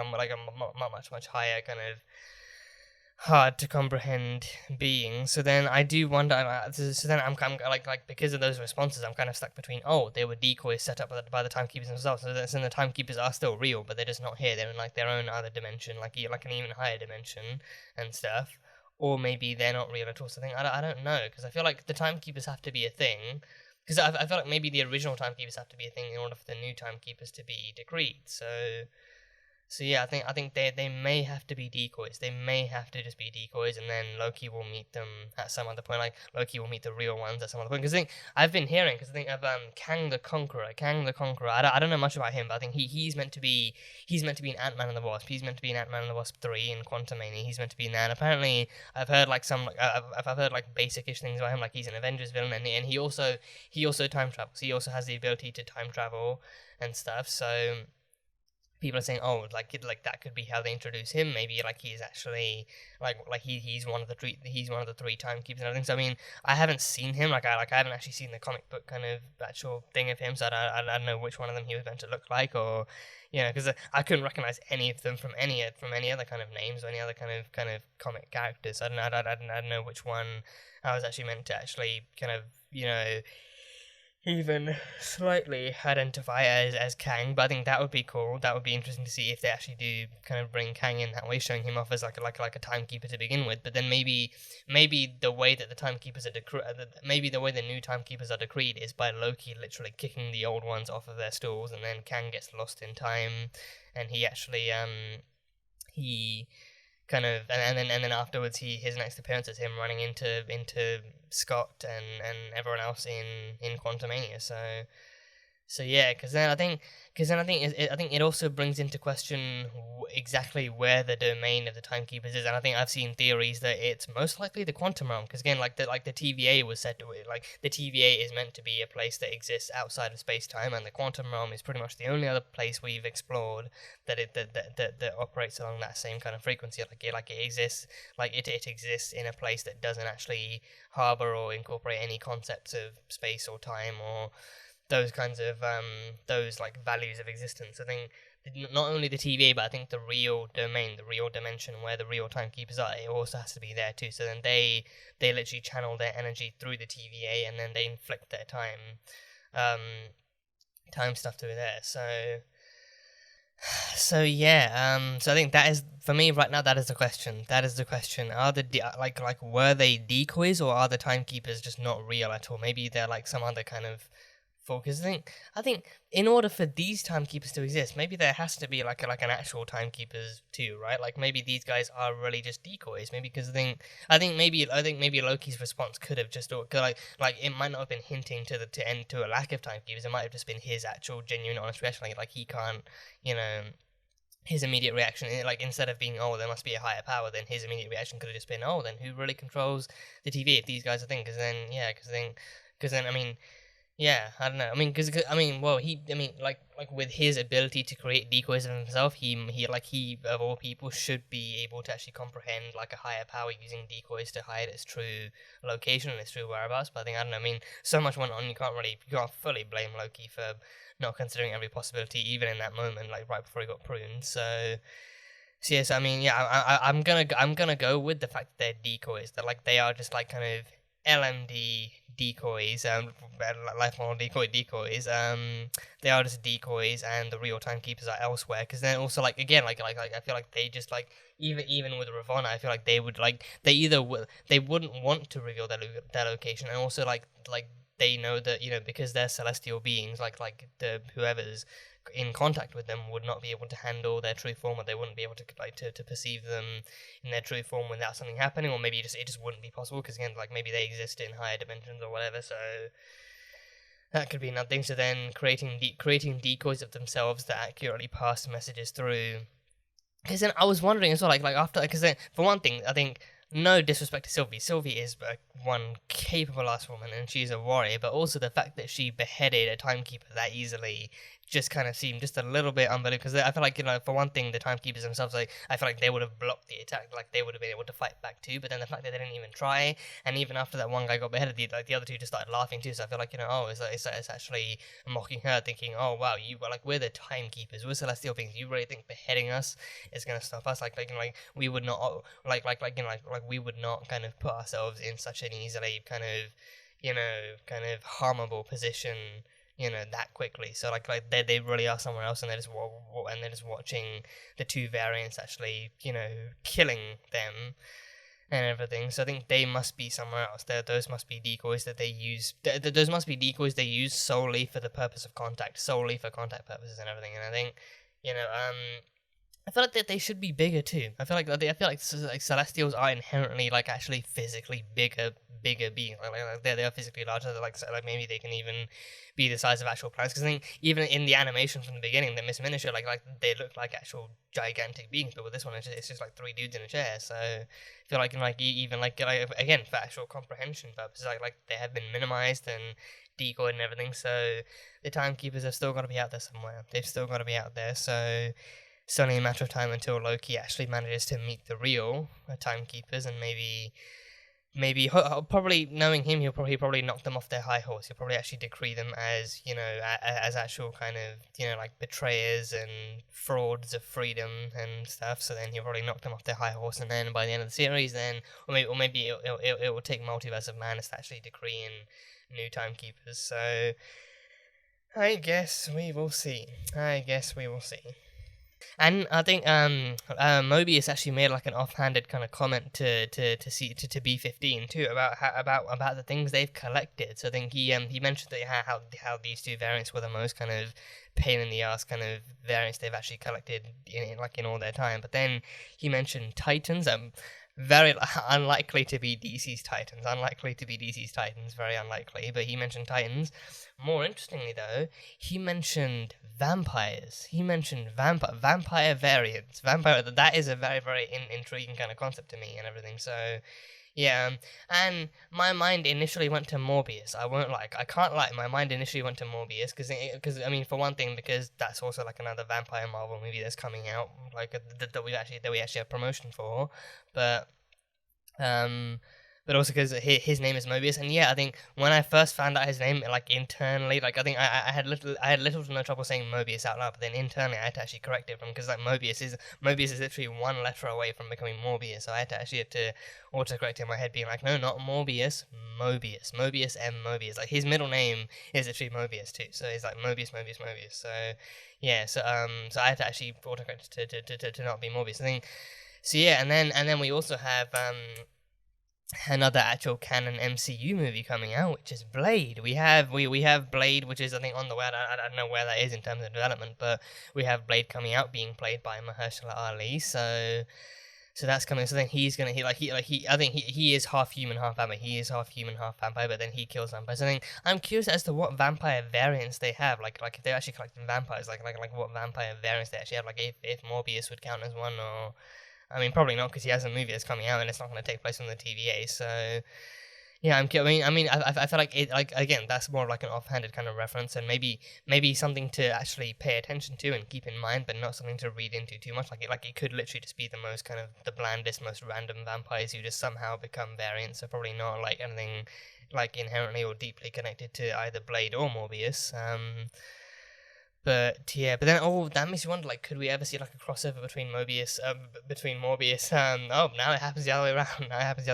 much higher kind of hard to comprehend being. So then I do wonder, so then I'm because of those responses, I'm kind of stuck between, they were decoys set up by the Timekeepers themselves, so the Timekeepers are still real, but they're just not here, they're in their own other dimension, like an even higher dimension and stuff, or maybe they're not real at all. So I don't know, because I feel like the Timekeepers have to be a thing, because I feel like maybe the original Timekeepers have to be a thing in order for the new Timekeepers to be decreed. So yeah, I think they may have to be decoys. They may have to just be decoys, and then Loki will meet them at some other point. Loki will meet the real ones at some other point. Because I've been hearing, because I think of Kang the Conqueror. I don't know much about him, but I think he's meant to be an Ant-Man and the Wasp. He's meant to be in Ant-Man and the Wasp 3 in Quantumania. He's meant to be in that. And apparently, I've heard I've heard basic-ish things about him, like he's an Avengers villain, and he also time travels. He also has the ability to time travel and stuff. So people are saying, that could be how they introduce him. Maybe he's actually he's one of the three Timekeepers and everything. So I mean, I haven't seen him. I haven't actually seen the comic book kind of actual thing of him. So I don't know which one of them he was meant to look like, or because I couldn't recognize any of them from any other kind of names or any other kind of comic characters. I don't know which one I was actually meant to actually kind of even slightly identify as Kang, but I think that would be cool. That would be interesting to see if they actually do kind of bring Kang in that way, showing him off as like a Timekeeper to begin with. But then maybe the way that the Timekeepers are maybe the way the new Timekeepers are decreed is by Loki literally kicking the old ones off of their stools, and then Kang gets lost in time, and he actually he kind of and then afterwards his next appearance is him running into Scott and everyone else in Quantumania. So yeah, because then I think it also brings into question exactly where the domain of the Timekeepers is, and I think I've seen theories that it's most likely the quantum realm, because again, the TVA was said to, the TVA is meant to be a place that exists outside of space-time, and the quantum realm is pretty much the only other place we've explored that operates along that same kind of frequency. It exists in a place that doesn't actually harbor or incorporate any concepts of space or time or those kinds of values of existence. I think not only the TVA, but I think the real domain, the real dimension where the real Timekeepers are, it also has to be there too. So then they literally channel their energy through the TVA, and then they inflict their time stuff through there. So yeah, so I think that is, for me right now, that is the question. Are were they decoys, or are the Timekeepers just not real at all? Maybe they're some other kind of Because I think in order for these timekeepers to exist, maybe there has to be like an actual timekeepers too, right? Like maybe these guys are really just decoys. Maybe because I think maybe Loki's response could have just like it might not have been hinting to a lack of timekeepers. It might have just been his actual genuine honest reaction. Like he can't, you know. His immediate reaction, like instead of being, oh, there must be a higher power, then his immediate reaction could have just been, oh, then who really controls the TV if these guys are thing? Because then, I mean, yeah, I don't know. I mean, like with his ability to create decoys of himself, he of all people should be able to actually comprehend like a higher power using decoys to hide its true location and its true whereabouts. But I don't know. I mean, so much went on. You can't fully blame Loki for not considering every possibility, even in that moment, like right before he got pruned. So yes, I mean, yeah, I'm gonna go with the fact that they're decoys. That like they are just like kind of LMD decoys, life model decoys. They are just decoys, and the real timekeepers are elsewhere. Because then also like again, like I feel like they just like even with Ravonna, I feel like they would like they wouldn't want to reveal their location, and also like they know that, you know, because they're celestial beings, like the whoever's in contact with them would not be able to handle their true form, or they wouldn't be able to perceive them in their true form without something happening, or maybe it just wouldn't be possible because again, like maybe they exist in higher dimensions or whatever. So that could be nothing. So then creating decoys of themselves that accurately pass messages through. Because then I was wondering as well, like after, because then for one thing, I think. No disrespect to Sylvie. Sylvie is one capable ass woman, and she's a warrior. But also the fact that she beheaded a timekeeper that easily just kind of seemed just a little bit unbelievable. Because I feel like, you know, for one thing, the timekeepers themselves, like I feel like they would have blocked the attack, like they would have been able to fight back too. But then the fact that they didn't even try, and even after that one guy got beheaded, the other two just started laughing too. So I feel like, you know, oh, it's actually mocking her, thinking, oh wow, you were like, we're the timekeepers, we're celestial beings. You really think beheading us is gonna stop us? Like we would not like we would not kind of put ourselves in such an easily kind of harmable position, you know, that quickly. So like they really are somewhere else, and they're just watching the two variants actually, you know, killing them and everything. So I think they must be somewhere else. Those must be decoys that they use. Those must be decoys they use solely for the purpose of contact, solely for contact purposes and everything. And I think, you know, I feel like that they should be bigger too. I feel like Celestials are inherently like actually physically bigger beings. Like they are physically larger. Like maybe they can even be the size of actual planets. Because I think even in the animation from the beginning, the Miss Miniature, like they look like actual gigantic beings. But with this one, it's just like three dudes in a chair. So I feel like even again for actual comprehension purposes, like they have been minimized and decoyed and everything. So the timekeepers have still got to be out there somewhere. They've still got to be out there. So it's only a matter of time until Loki actually manages to meet the real timekeepers, and maybe probably knowing him, he'll probably knock them off their high horse. He'll probably actually decree them as, you know, as actual kind of, you know, like betrayers and frauds of freedom and stuff. So then he'll probably knock them off their high horse, and then by the end of the series, then or maybe it will take Multiverse of Madness to actually decree in new timekeepers. So I guess we will see. And I think Mobius actually made like an offhanded kind of comment to B15 too about the things they've collected. So I think he mentioned that how these two variants were the most kind of pain in the ass kind of variants they've actually collected in all their time. But then he mentioned Titans. Very unlikely to be DC's Titans. Very unlikely. But he mentioned Titans. More interestingly, though, he mentioned vampires. He mentioned vampire variants. That is a very, very intriguing kind of concept to me and everything. So, yeah. And my mind initially went to Morbius. I can't lie. My mind initially went to Morbius because I mean, for one thing, because that's also like another vampire Marvel movie that's coming out, like that we actually have promotion for, but also because his name is Mobius, and yeah, I think when I first found out his name, like internally, like I think I had little to no trouble saying Mobius out loud, but then internally I had to actually correct it because like Mobius is literally one letter away from becoming Morbius, so I had to autocorrect in my head, being like, no, not Morbius, Mobius, M. Mobius. Like his middle name is literally Mobius too, so it's like Mobius. So yeah, so I had to actually autocorrect to not be Morbius. I think so. Yeah, and then we also have another actual canon MCU movie coming out, which is Blade. We have Blade, which is I think on the way. I don't know where that is in terms of development, but we have Blade coming out, being played by Mahershala Ali. So that's coming. So then he's gonna I think he is half human, half vampire. He is half human, half vampire, but then he kills vampires. I think I'm curious as to what vampire variants they have. Like if they're actually collecting vampires, like what vampire variants they actually have. Like if Morbius would count as one, or I mean probably not because he has a movie that's coming out and it's not going to take place on the TVA. So yeah, I feel like it, like again, that's more like an offhanded kind of reference, and maybe something to actually pay attention to and keep in mind, but not something to read into too much. Like it could literally just be the most kind of the blandest, most random vampires who just somehow become variants. So probably not like anything like inherently or deeply connected to either Blade or Morbius. But then that makes you wonder, like, could we ever see like a crossover between Morbius? Now it happens the other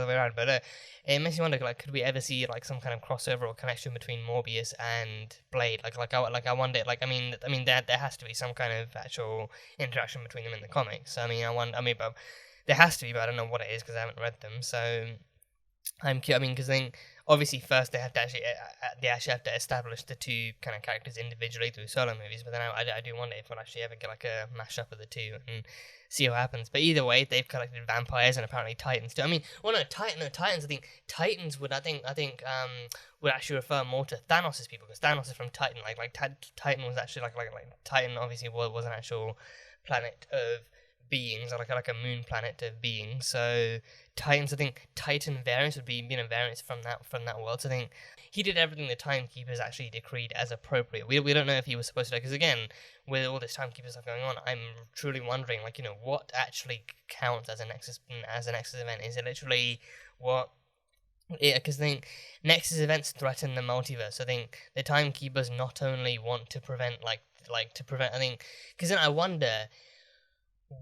way around. But it makes you wonder, like, could we ever see like some kind of crossover or connection between Morbius and Blade? I wonder, like, I mean, there has to be some kind of actual interaction between them in the comics. But there has to be, but I don't know what it is because I haven't read them. So because then obviously first they actually have to establish the two kind of characters individually through solo movies, but then I do wonder if we'll actually ever get like a mashup of the two and see what happens. But either way, they've collected vampires and apparently Titans too. I mean, well, Titans. I think Titans would actually refer more to Thanos' people, because Thanos is from Titan. Titan was actually like Titan obviously was an actual planet of beings, or like a moon planet of beings. So Titans, I think Titan variants would be variants from that world. So I think he did everything the Timekeepers actually decreed as appropriate. We don't know if he was supposed to, because again, with all this Timekeeper stuff going on, I'm truly wondering, like, what actually counts as a Nexus event. Is it literally what? Yeah, because I think Nexus events threaten the multiverse. I think the Timekeepers not only want to prevent I think, because then I wonder,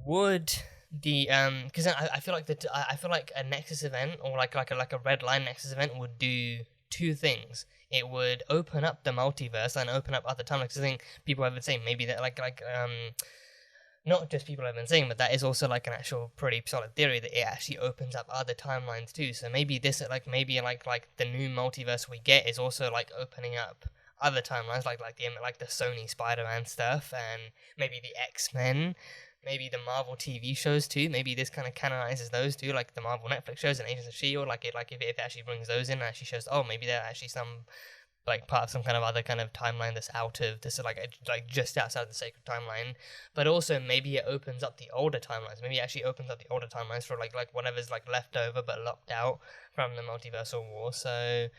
would the because I feel like a Nexus event, or like a red line Nexus event, would do two things. It would open up the multiverse and open up other timelines. I think people have been saying maybe that not just people have been saying, but that is also like an actual pretty solid theory that it actually opens up other timelines too. So maybe this like the new multiverse we get is also like opening up other timelines, like the Sony Spider-Man stuff, and maybe the X-Men. Maybe the Marvel TV shows too. Maybe this kind of canonizes those too, like the Marvel Netflix shows and Agents of S.H.I.E.L.D. If it actually brings those in and actually shows, maybe they're actually some like part of some kind of other kind of timeline that's out of this, like just outside the sacred timeline. But also maybe it opens up the older timelines. Maybe it actually opens up the older timelines for like whatever's like left over but locked out from the multiversal war. So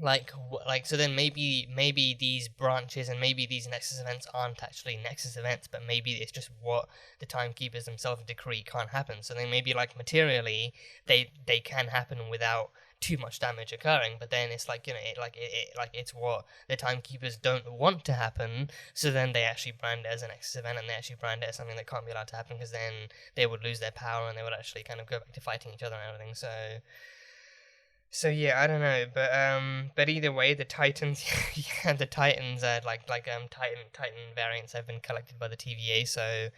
then maybe these branches and maybe these Nexus events aren't actually Nexus events, but maybe it's just what the Timekeepers themselves decree can't happen. So then maybe like materially they can happen without too much damage occurring, but then it's like, it's what the Timekeepers don't want to happen, so then they actually brand it as a Nexus event, and they actually brand it as something that can't be allowed to happen, because then they would lose their power and they would actually kind of go back to fighting each other and everything. So yeah, I don't know, but either way, the Titans, the Titans, Titan variants have been collected by the TVA, so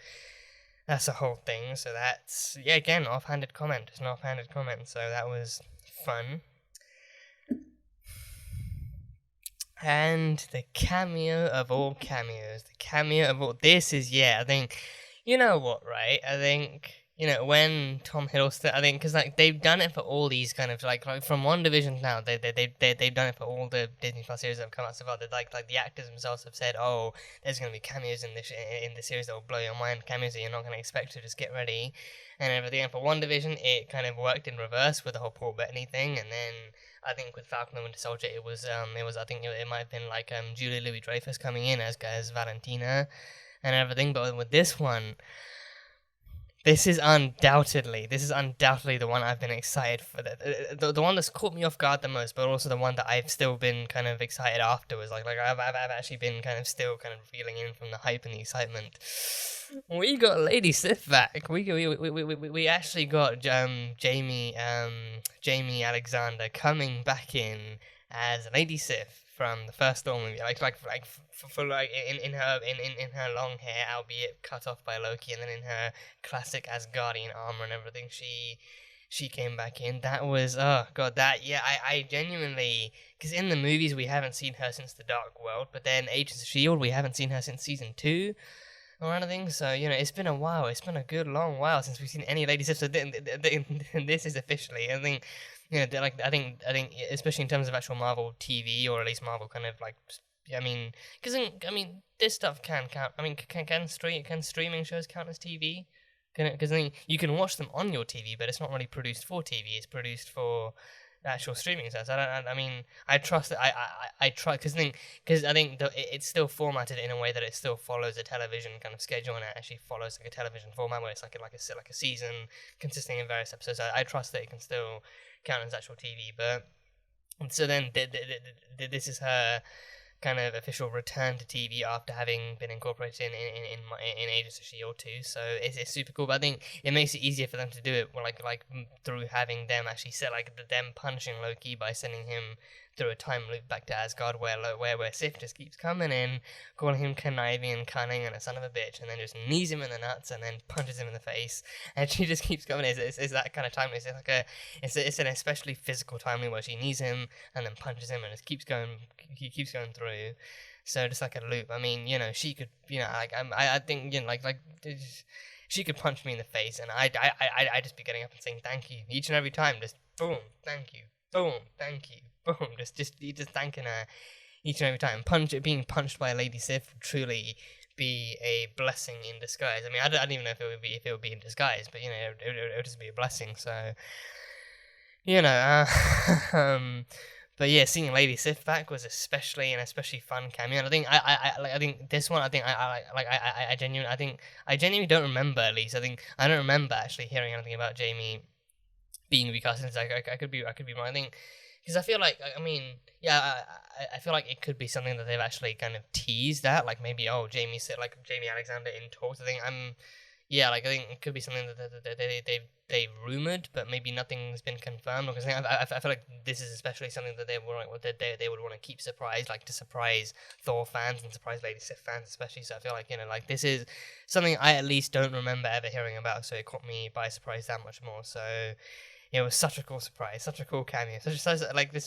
that's the whole thing. So that's, again, offhanded comment. It's an offhanded comment, so that was fun. And the cameo of all cameos, this is, I think, you know what, right? I think, when Tom Hiddleston, I think, because like they've done it for all these kind of like from WandaVision now, they've done it for all the Disney Plus series that have come out so far. Like the actors themselves have said, there's going to be cameos in the series that will blow your mind, cameos that you're not going to expect, so just get ready and everything. And for WandaVision, it kind of worked in reverse with the whole Paul Bettany thing, and then I think with Falcon and Winter Soldier, it might have been like Julia Louis-Dreyfus coming in as Valentina and everything. But with this one, This is undoubtedly the one I've been excited for. The one that's caught me off guard the most, but also the one that I've still been kind of excited afterwards. Like I've actually been kind of still kind of feeling in from the hype and the excitement. We got Lady Sif back. We actually got Jamie Alexander coming back in as Lady Sif from the first Thor movie, in her long hair, albeit cut off by Loki, and then in her classic Asgardian armor and everything, she came back in. That was, oh god, that, yeah, I genuinely, because in the movies we haven't seen her since The Dark World, but then Agents of S.H.I.E.L.D. we haven't seen her since season 2 or anything, so, you know, it's been a while, it's been a good long while since we've seen any Lady Sif, so this is officially, I think, you know, like, I think, especially in terms of actual Marvel TV, or at least Marvel kind of, like, I mean, because, I mean, this stuff can count, I mean, can streaming shows count as TV? Because I mean, you can watch them on your TV, but it's not really produced for TV. It's produced for the actual streaming service. I mean, I trust that. I try because I think it's still formatted in a way that it still follows a television kind of schedule, and it actually follows like a television format where it's like a season consisting of various episodes. I trust that it can still count as actual TV. But so then this is her kind of official return to TV after having been incorporated in Agents of S.H.I.E.L.D. too, so it's super cool. But I think it makes it easier for them to do it, like through having them actually set them punching Loki by sending him through a time loop back to Asgard, where Sif just keeps coming in, calling him conniving and cunning and a son of a bitch, and then just knees him in the nuts and then punches him in the face, and she just keeps coming. It's that kind of time. It's an especially physical timing where she knees him and then punches him, and it keeps going through. So just like a loop. I mean, you know, she could, you know, I think, you know, like she could punch me in the face, and I just be getting up and saying thank you each and every time. Just boom, thank you, boom, thank you. Boom, just thanking her each and every time. Being punched by Lady Sif would truly be a blessing in disguise. I mean, I don't even know if it would be in disguise, but you know, it would just be a blessing. So, you know, but yeah, seeing Lady Sif back was especially fun cameo. And I think this one, I genuinely don't remember. At least I don't remember actually hearing anything about Jamie being recast. It's like I could be wrong. I think. Because I feel like, I mean, yeah, I feel like it could be something that they've actually kind of teased at, like maybe, Jamie Alexander in talks. I think I think it could be something that they rumored, but maybe nothing's been confirmed. Because I feel like this is especially something that they would want to keep surprised, like to surprise Thor fans and surprise Lady Sif fans especially. So I feel like, you know, like this is something I at least don't remember ever hearing about, so it caught me by surprise that much more. So. It was such a cool surprise, such a cool cameo.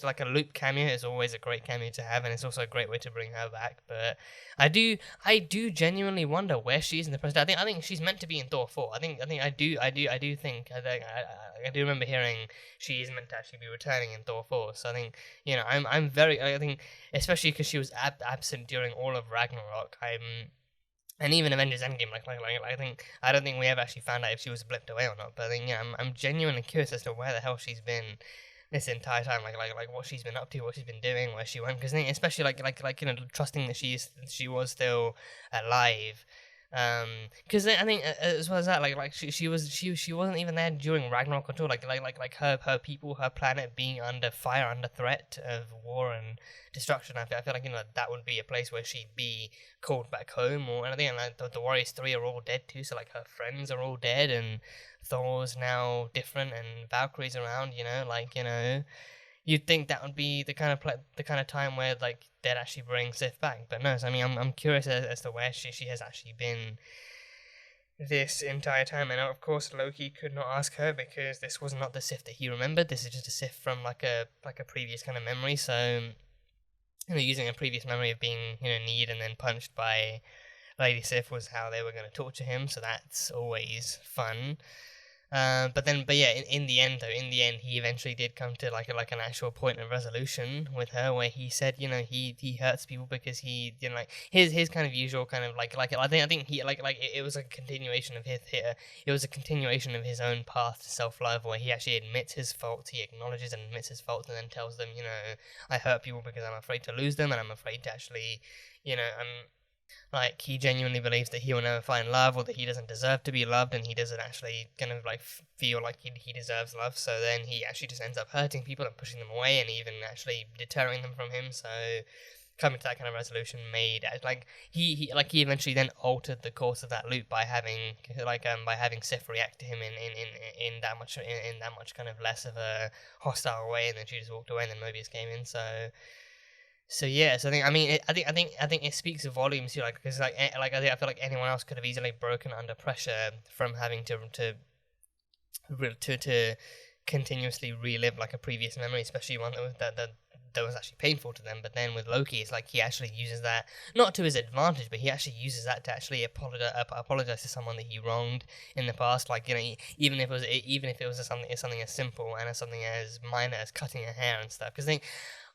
Like a loop cameo is always a great cameo to have, and it's also a great way to bring her back. But I do genuinely wonder where she is in the present. I think she's meant to be in Thor 4. I do remember hearing she is meant to actually be returning in Thor 4. So I think, you know, I think especially because she was absent during all of Ragnarok. And even Avengers Endgame, I don't think we ever actually found out if she was blipped away or not. But I think, yeah, I'm genuinely curious as to where the hell she's been this entire time, like what she's been up to, what she's been doing, where she went. Because especially like you know, trusting that she was still alive. Because I think as well as that, she wasn't even there during Ragnarok at all. Like her people, her planet being under fire, under threat of war and destruction. I feel like, you know, that would be a place where she'd be called back home or anything. And like the Warriors 3 are all dead too, so like her friends are all dead, and Thor's now different, and Valkyrie's around. You know, like, you know. You'd think that would be the kind of time where like they'd actually bring Sif back, but no. So I mean, I'm curious as to where she has actually been this entire time. And of course, Loki could not ask her because this was not the Sif that he remembered. This is just a Sif from like a previous kind of memory. So, you know, using a previous memory of being, you know, kneed and then punched by Lady Sif was how they were going to torture him. So that's always fun. But yeah, in the end, he eventually did come to like an actual point of resolution with her, where he said, you know, he hurts people because he, you know, like his kind of usual kind of like I think he like it was a continuation of his own path to self-love, where he actually admits his faults, he acknowledges and admits his faults, and then tells them, you know, I hurt people because I'm afraid to lose them, and I'm afraid to actually, you know, like, he genuinely believes that he will never find love, or that he doesn't deserve to be loved, and he doesn't actually kind of like feel like he deserves love. So then he actually just ends up hurting people and pushing them away, and even actually deterring them from him. So coming to that kind of resolution made like he eventually then altered the course of that loop by having Sif react to him in that much kind of less of a hostile way, and then she just walked away, and then Mobius came in. So yes, I think it speaks volumes here, like, because I feel like anyone else could have easily broken under pressure from having to continuously relive like a previous memory, especially one that was actually painful to them. But then with Loki, it's like he actually uses that not to his advantage, but he actually uses that to actually apologize to someone that he wronged in the past. Like, you know, even if it was something as simple and as something as minor as cutting her hair and stuff. Because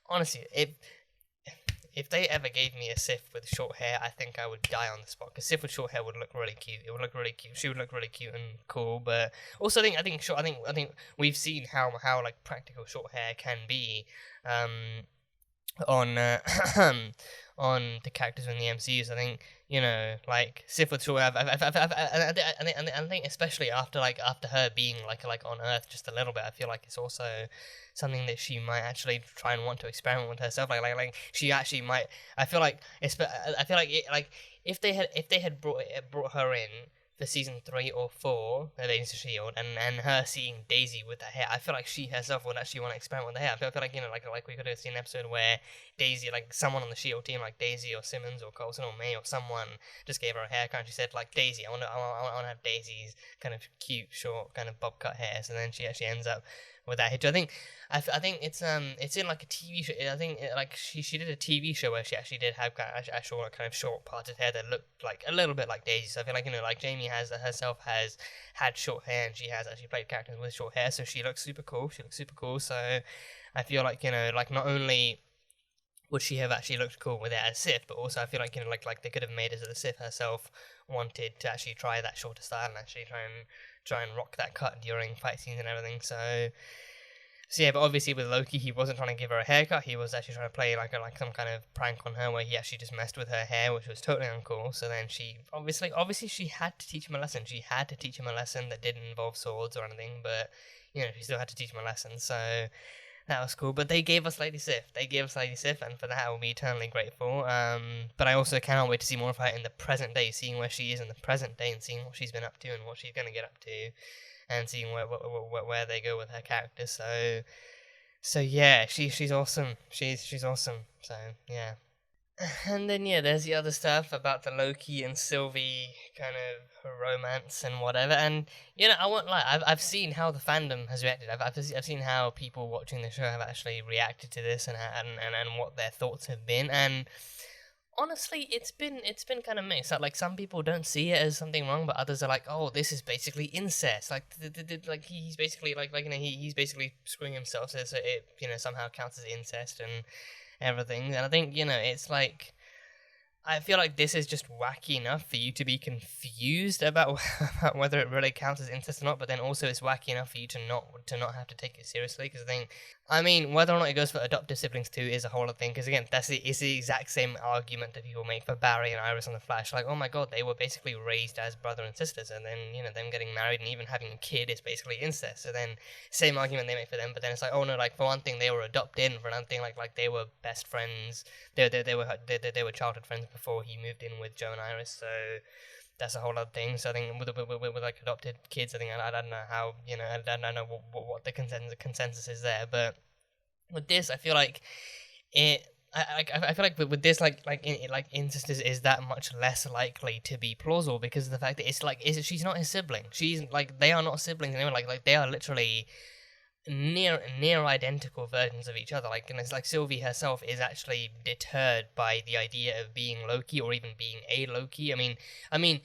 honestly, if they ever gave me a Sif with short hair, I think I would die on the spot. Because Sif with short hair would look really cute. It would look really cute. She would look really cute and cool. But also, I think we've seen how like practical short hair can be, on on the characters in the MCU. So I think, you know, like Sif with short hair. I think especially after her being like on Earth just a little bit, I feel like it's also something that she might actually try and want to experiment with herself. Like she actually might. I feel like if they had brought her in for season 3 or 4 of Agents of S.H.I.E.L.D. and her seeing Daisy with her hair, I feel like she herself would actually want to experiment with the hair. I feel like, you know, like we could have seen an episode where Daisy, like someone on the S.H.I.E.L.D. team, like Daisy or Simmons or Coulson or May or someone, just gave her a haircut and she said, like, Daisy, I want to have Daisy's kind of cute, short, kind of bob cut hair. So then she actually ends up with that hit. I think it's in like a TV show. I think she did a TV show where she actually did have actual kind of short parted hair that looked like a little bit like Daisy. So I feel like, you know, like Jamie has had short hair and she has actually played characters with short hair, so she looks super cool. So I feel like, you know, like not only would she have actually looked cool with it as Sif, but also I feel like, you know, like they could have made it so the Sif herself wanted to actually try that shorter style and actually try and rock that cut during fight scenes and everything. So yeah, but obviously with Loki, he wasn't trying to give her a haircut. He was actually trying to play like some kind of prank on her, where he actually just messed with her hair, which was totally uncool. So then she obviously she had to teach him a lesson. She had to teach him a lesson that didn't involve swords or anything, but you know, she still had to teach him a lesson. So that was cool. But they gave us Lady Sif. And for that I will be eternally grateful. But I also cannot wait to see more of her in the present day, seeing where she is in the present day and seeing what she's been up to and what she's going to get up to, and seeing where they go with her character. So yeah, she's awesome. She's awesome. So yeah. And then yeah, there's the other stuff about the Loki and Sylvie kind of romance and whatever. And you know, I won't lie, I've seen how the fandom has reacted. I've seen how people watching the show have actually reacted to this and what their thoughts have been. And honestly, it's been kind of mixed. Like some people don't see it as something wrong, but others are like, oh, this is basically incest. Like he's basically like you know, he's basically screwing himself, so it, you know, somehow counts as incest and everything. And I think, you know, it's like, I feel like this is just wacky enough for you to be confused about whether it really counts as incest or not, but then also it's wacky enough for you to not have to take it seriously. Because I mean, whether or not it goes for adoptive siblings too is a whole other thing. Because again, it's the exact same argument that people make for Barry and Iris on The Flash. Like, oh my god, they were basically raised as brother and sisters, and then, you know, them getting married and even having a kid is basically incest. So then, same argument they make for them, but then it's like, oh no, like for one thing they were adopted, and for another thing, like they were best friends. They were childhood friends before he moved in with Joe and Iris. So that's a whole other thing. So I think with like adopted kids, I think I don't know how, you know, I don't know what the consensus is there. But with this, I feel like it. I feel like with this, like incest is that much less likely to be plausible because of the fact that she's not his sibling. She's like, they are not siblings anymore. Like they are literally near identical versions of each other. Like, and it's like Sylvie herself is actually deterred by the idea of being Loki or even being a Loki. I feel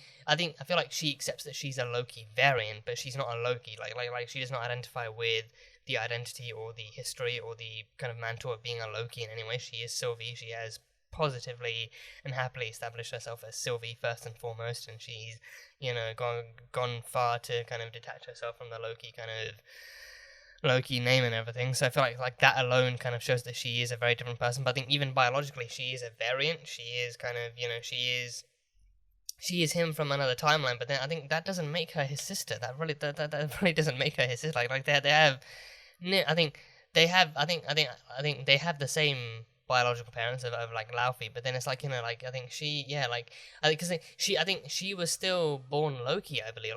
like she accepts that she's a Loki variant, but she's not a Loki. Like she does not identify with the identity or the history or the kind of mantle of being a Loki in any way. She is Sylvie. She has positively and happily established herself as Sylvie first and foremost, and she's, you know, gone far to kind of detach herself from the Loki name and everything. So I feel like that alone kind of shows that she is a very different person. But I think even biologically she is a variant. She is kind of, you know, she is him from another timeline. But then I think that doesn't make her his sister. That really doesn't make her his sister. Like they have, I think they have the same biological parents of like Laufey, but then it's like, you know, like I think she, yeah, like I think she was still born Loki, I believe,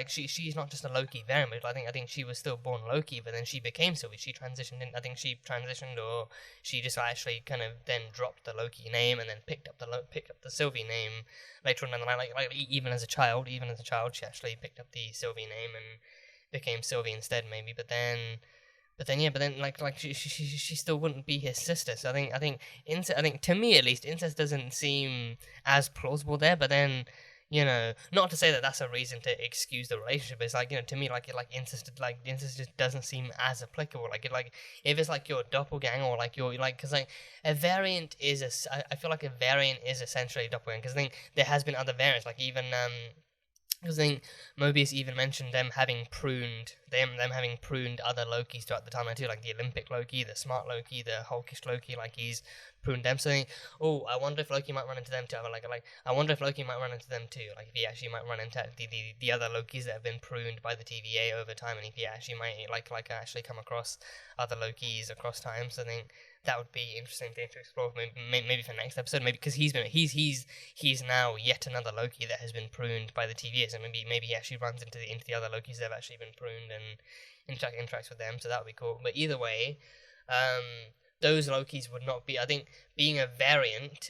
she's not just a Loki variant, but I think she was still born Loki, but then she became Sylvie. She transitioned in, I think she transitioned, or she just actually kind of then dropped the Loki name and then picked up the Sylvie name later on. And like even as a child, she actually picked up the Sylvie name became Sylvie instead, maybe. But then like she still wouldn't be his sister. So I think to me at least, incest doesn't seem as plausible there. But then, not to say that that's a reason to excuse the relationship. It's like, to me, incest just doesn't seem as applicable. If it's like your doppelganger, or like your because a variant is I feel like a variant is essentially a doppelganger, because I think there has been other variants, like even because I think Mobius even mentioned them having pruned other Lokis throughout the timeline too, like the Olympic Loki, the smart Loki, the hulkish Loki, like he's pruned them. So I think, I wonder if Loki might run into them too. I wonder if Loki might run into them too. Like if he actually might run into the other Lokis that have been pruned by the TVA over time, and if he actually might actually come across other Lokis across time. So I think that would be interesting thing to explore, maybe for next episode. Maybe because he's now yet another Loki that has been pruned by the TVA. So maybe he actually runs into the other Lokis that have actually been pruned and interacts with them. So that would be cool. But either way, those Lokis would not be. I think being a variant,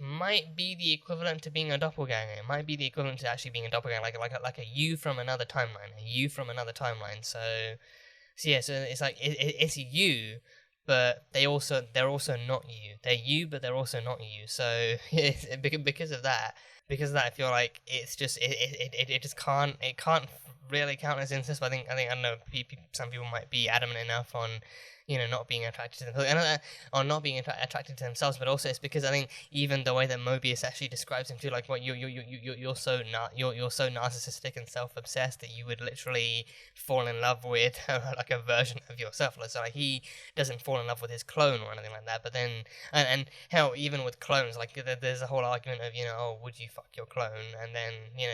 might be the equivalent to being a doppelganger. It might be the equivalent to actually being a doppelganger, like a you from another timeline, So yeah, so it's like it's you. But they're also not you. They're you, but they're also not you. So because of that, I feel like it's just it just can't really count as incest. But I don't know. Some people might be adamant enough on not being attracted to them, or not being attracted to themselves. But also it's because I think even the way that Mobius actually describes him too, like what you're so narcissistic and self-obsessed that you would literally fall in love with like a version of yourself. So like he doesn't fall in love with his clone or anything like that. But then and hell, even with clones, like there's a whole argument of would you fuck your clone? And then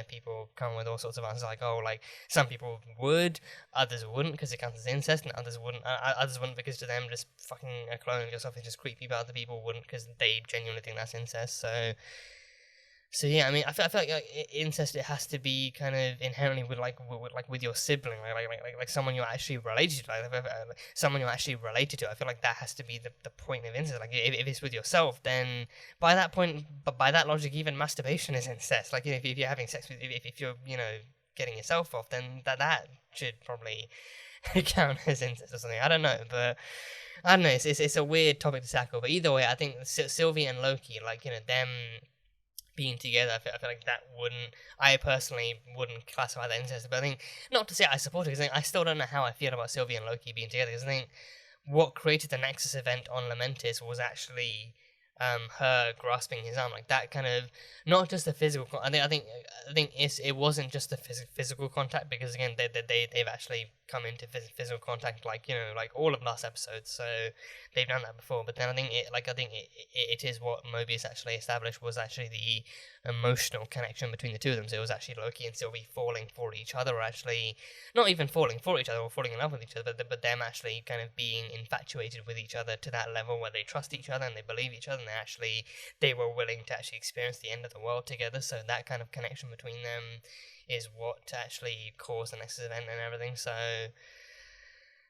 people come with all sorts of answers like like some people would, others wouldn't because it counts as incest, and others wouldn't because to them just fucking a clone of yourself is just creepy, but other people wouldn't because they genuinely think that's incest. So yeah, I mean, I feel like incest, it has to be kind of inherently with your sibling, like someone you're actually related to, someone you're actually related to. I feel like that has to be the point of incest. Like if it's with yourself, then by that point, but by that logic, even masturbation is incest. Like if you're having sex with, if you're getting yourself off, then that should probably count as incest or something. I don't know, but I don't know. It's a weird topic to tackle. But either way, I think Sylvie and Loki, them being together, I feel like that I personally wouldn't classify that incest. But I think, not to say I support it, because I still don't know how I feel about Sylvie and Loki being together. Because I think what created the Nexus event on Lamentis was actually her grasping his arm, like that kind of, not just the physical. I think it wasn't just the physical contact, because again they've actually come into physical contact, like all of last episodes, so they've done that before. But then I think it is what Mobius actually established was actually the emotional connection between the two of them. So it was actually Loki and Sylvie falling for each other, or actually not even falling for each other or falling in love with each other, but them actually kind of being infatuated with each other to that level where they trust each other and they believe each other, and they were willing to actually experience the end of the world together. So that kind of connection between them is what actually caused the Nexus event and everything.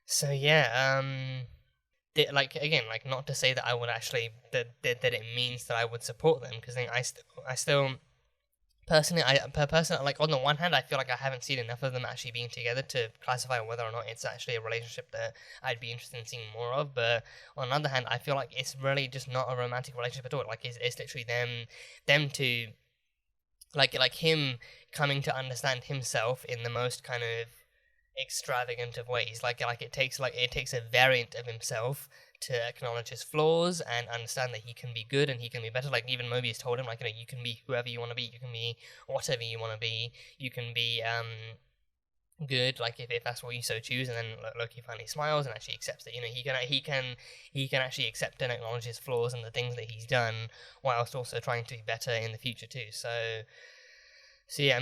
So yeah, not to say that I would actually that it means that I would support them, because I still personally, like on the one hand, I feel like I haven't seen enough of them actually being together to classify whether or not it's actually a relationship that I'd be interested in seeing more of. But on the other hand, I feel like it's really just not a romantic relationship at all. Like it's literally them two, like him coming to understand himself in the most kind of extravagant of ways. Like it takes a variant of himself to acknowledge his flaws and understand that he can be good and he can be better. Like even Mobius told him, you can be whoever you want to be, you can be whatever you want to be, you can be good, like if that's what you so choose. And then Loki finally smiles and actually accepts that he can actually accept and acknowledge his flaws and the things that he's done, whilst also trying to be better in the future too. So yeah,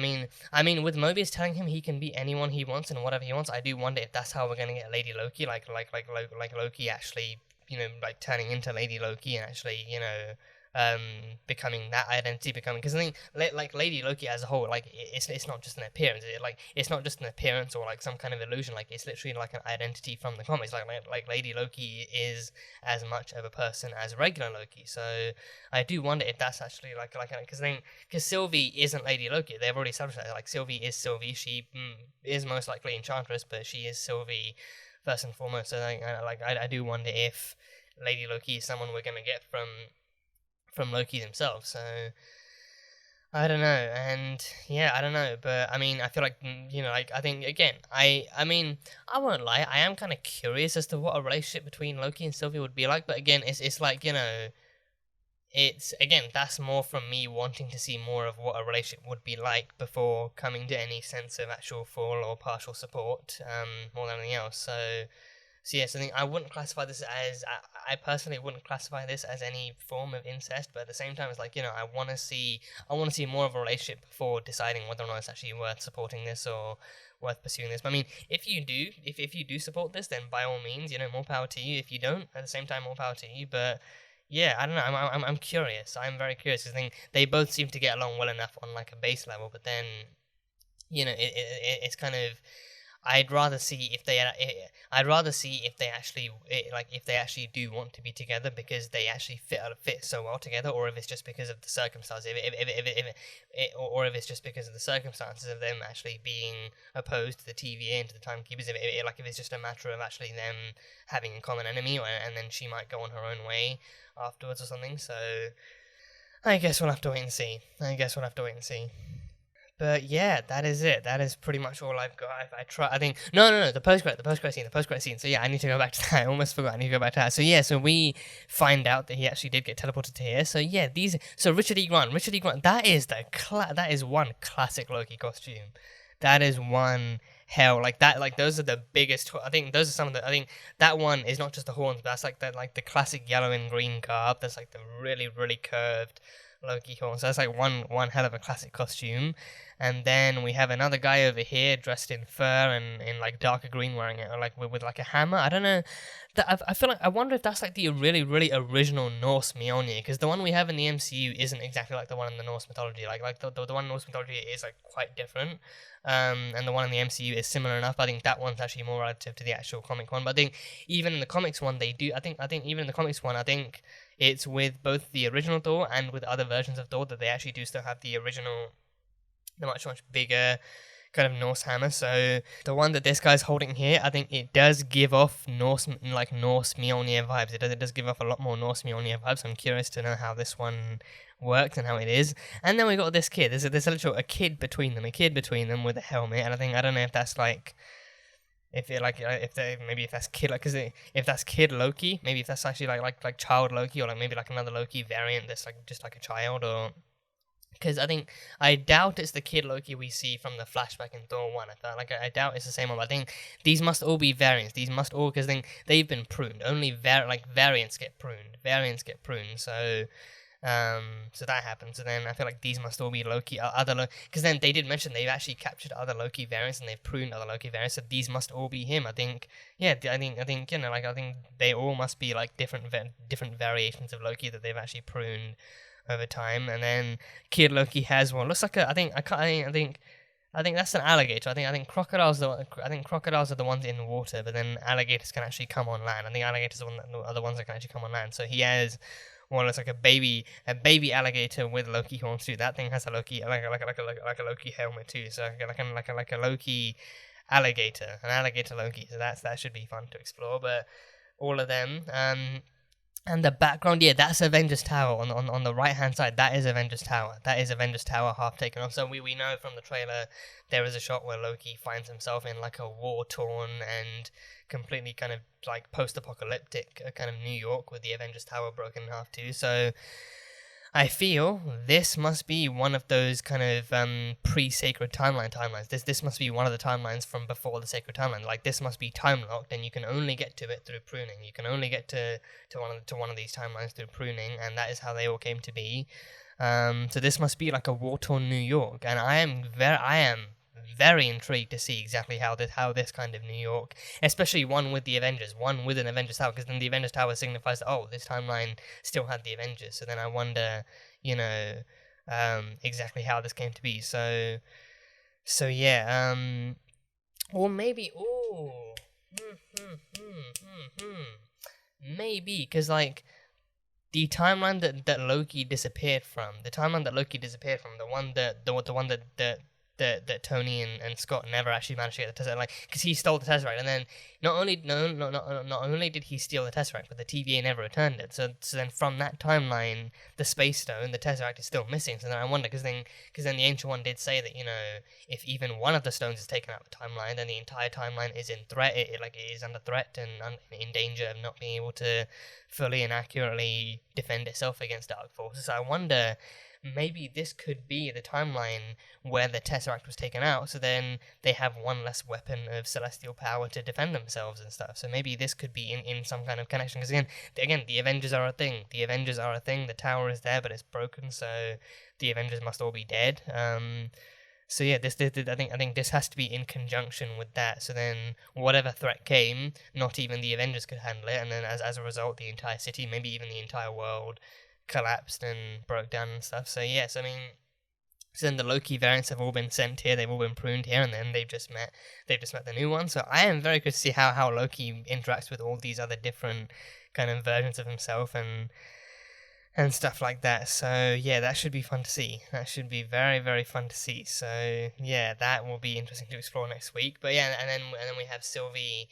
I mean, with Mobius telling him he can be anyone he wants and whatever he wants, I do wonder if that's how we're gonna get Lady Loki, like Loki actually, turning into Lady Loki and actually, becoming that identity, because I think like Lady Loki as a whole, like it's not just an appearance, it's not just an appearance or like some kind of illusion, like it's literally like an identity from the comics. Like Lady Loki is as much of a person as regular Loki. So I do wonder if that's actually because Sylvie isn't Lady Loki. They've already established that. Like Sylvie is Sylvie. She is most likely Enchantress, but she is Sylvie first and foremost. So I do wonder if Lady Loki is someone we're gonna get from Loki themselves. So I don't know, and yeah, I don't know, but I mean, I feel like, I think again, I mean, I won't lie, I am kind of curious as to what a relationship between Loki and Sylvie would be like, but again, it's like, it's, again, that's more from me wanting to see more of what a relationship would be like before coming to any sense of actual full or partial support, more than anything else. So yes, I think I wouldn't classify this as, I personally wouldn't classify this as any form of incest, but at the same time, it's like, I want to see more of a relationship before deciding whether or not it's actually worth supporting this or worth pursuing this. But I mean, if you do support this, then by all means, more power to you. If you don't, at the same time, more power to you. But yeah, I don't know, I'm curious. I'm very curious, because I think they both seem to get along well enough on like a base level, but then, it's kind of, I'd rather see if they actually do want to be together, because they actually fit so well together, or if it's just because of the circumstances, or if it's just because of the circumstances of them actually being opposed to the TVA and to the Timekeepers, if it's just a matter of actually them having a common enemy, and then she might go on her own way afterwards or something. So I guess we'll have to wait and see. But yeah, that is it. That is pretty much all I've got. The post-credit scene. So yeah, I need to go back to that. I almost forgot. I need to go back to that. So yeah, so we find out that he actually did get teleported to here. So yeah, Richard E. Grant, that is one classic Loki costume. That is one hell, those are the biggest. I think those are some of the. I think that one is not just the horns, but that's the classic yellow and green garb. That's like the really, really curved Loki horn. So that's like one hell of a classic costume. And then we have another guy over here dressed in fur and in like darker green, wearing it with like a hammer. I don't know. I feel like, I wonder if that's like the really, really original Norse Mjolnir, because the one we have in the MCU isn't exactly like the one in the Norse mythology. The one in Norse mythology is like quite different. And the one in the MCU is similar enough. I think that one's actually more relative to the actual comic one. But I think even in the comics one, they do. I think even in the comics one, I think it's with both the original Thor and with other versions of Thor that they actually do still have the original, the much bigger kind of Norse hammer. So the one that this guy's holding here, I think it does give off Norse Mjolnir vibes. It does give off a lot more Norse Mjolnir vibes. I'm curious to know how this one works and how it is. And then we got this kid. There's a kid between them with a helmet. And I don't know if that's like, if that's Kid Loki, maybe if that's actually like child Loki, or like maybe like another Loki variant that's like just like a child, or. Because I doubt it's the Kid Loki we see from the flashback in Thor 1. I doubt it's the same one. I think these must all be variants. Because they've been pruned. Only variants get pruned. So that happens. So then I feel like these must all be Loki, because then they did mention they've actually captured other Loki variants and they've pruned other Loki variants. So these must all be him. I think they all must be like different variations of Loki that they've actually pruned over time. And then Kid Loki has one. Looks like I think that's an alligator. I think crocodiles are the ones in the water, but then alligators can actually come on land. I think alligators are the ones that can actually come on land. So he has one that's like a baby alligator with Loki horns too. That thing has a Loki like a Loki helmet too. So like a Loki alligator, an alligator Loki. So that should be fun to explore. But all of them. And the background, yeah, that's Avengers Tower on the right hand side. That is Avengers Tower. Half taken off. So we know from the trailer there is a shot where Loki finds himself in like a war-torn and completely kind of like post-apocalyptic kind of New York with the Avengers Tower broken in half too. So I feel this must be one of those kind of pre-sacred timelines. This must be one of the timelines from before the sacred timeline. Like this must be time locked, and you can only get to it through pruning. You can only get to one of these timelines through pruning, and that is how they all came to be. So this must be like a war-torn New York, and I am very intrigued to see exactly how this kind of New York, especially one with the Avengers, one with an Avengers Tower, because then the Avengers Tower signifies that, oh, this timeline still had the Avengers. So then I wonder, you know, exactly how this came to be. So yeah, or maybe, maybe, because like the timeline that Loki disappeared from, the one that Tony and Scott never actually managed to get the Tesseract, like, because he stole the Tesseract, and then not only did he steal the Tesseract, but the TVA never returned it. So then from that timeline, the Space Stone, the Tesseract, is still missing. So then I wonder, because then the Ancient One did say that, you know, if even one of the stones is taken out of the timeline, then the entire timeline is in threat. It is under threat and in danger of not being able to fully and accurately defend itself against dark forces. So I wonder, maybe this could be the timeline where the Tesseract was taken out, so then they have one less weapon of celestial power to defend themselves and stuff. So maybe this could be in some kind of connection, because again, the Avengers are a thing. The tower is there, but it's broken, so the Avengers must all be dead. So yeah, I think this has to be in conjunction with that. So then, whatever threat came, not even the Avengers could handle it, and then as a result, the entire city, maybe even the entire world, collapsed and broke down and stuff. So yes, I mean, so then the Loki variants have all been sent here, they've all been pruned here, and then they've just met the new one. So I am very curious to see how Loki interacts with all these other different kind of versions of himself and stuff like that. So yeah, that should be fun to see. That should be very, very fun to see. So yeah, that will be interesting to explore next week. But yeah, and then we have Sylvie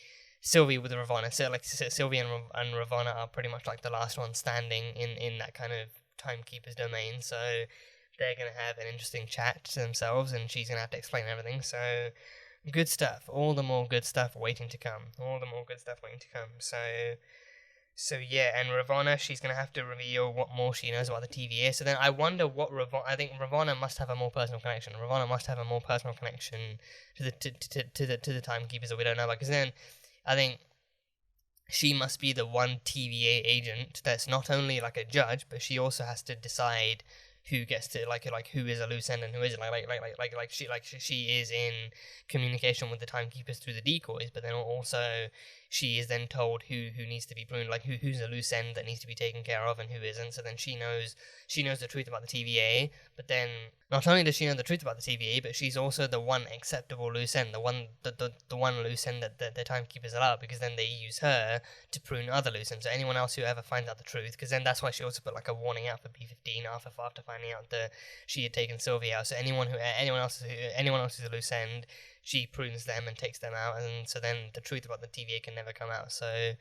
with Ravonna. So like Sylvie and Ravonna are pretty much like the last one standing in that kind of timekeeper's domain. So they're gonna have an interesting chat to themselves, and she's gonna have to explain everything. So good stuff. All the more good stuff waiting to come. So yeah, and Ravonna, she's gonna have to reveal what more she knows about the TVA. So then I wonder what I think Ravonna must have a more personal connection. To the timekeepers that we don't know about. Because then I think she must be the one TVA agent that's not only like a judge, but she also has to decide who gets to like who is a loose end and who isn't. She is in communication with the timekeepers through the decoys, but then also she is then told who needs to be pruned, like who's a loose end that needs to be taken care of and who isn't. So then she knows the truth about the TVA, but then not only does she know the truth about the TVA, but she's also the one acceptable loose end, the one loose end that the timekeepers allow, because then they use her to prune other loose ends. So anyone else who ever finds out the truth, because then that's why she also put like a warning out for B-15 after finding out that she had taken Sylvie out. So anyone else who's a loose end, she prunes them and takes them out, and so then the truth about the TVA can never come out. So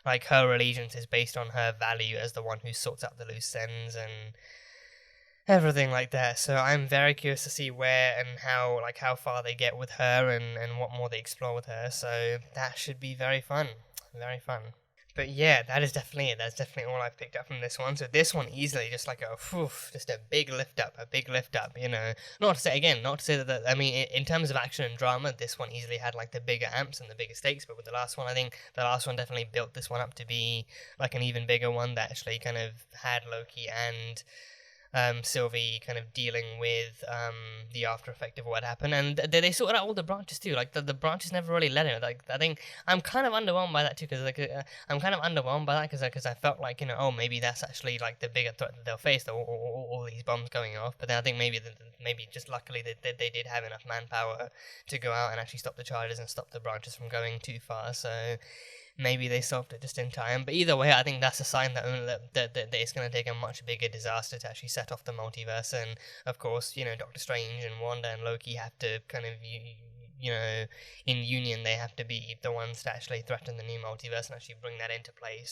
like her allegiance is based on her value as the one who sorts out the loose ends and everything like that. So I'm very curious to see where and how far they get with her and what more they explore with her. So that should be very fun. But yeah, that is definitely it. That's definitely all I've picked up from this one. So this one easily just like just a big lift up, you know. Not to say that I mean, in terms of action and drama, this one easily had like the bigger amps and the bigger stakes, but with the last one, I think the last one definitely built this one up to be like an even bigger one that actually kind of had Loki and Sylvie kind of dealing with the after effect of what happened, and they sorted out all the branches too. Like the branches never really let it. Like I think I'm kind of underwhelmed by that too, because because I felt like, you know, oh, maybe that's actually like the bigger threat that they'll face, all these bombs going off. But then I think maybe just luckily they did have enough manpower to go out and actually stop the charges and stop the branches from going too far. So maybe they solved it just in time. But either way, I think that's a sign that it's going to take a much bigger disaster to actually set off the multiverse. And of course, you know, Doctor Strange and Wanda and Loki have to kind of, you know, in union, they have to be the ones to actually threaten the new multiverse and actually bring that into play.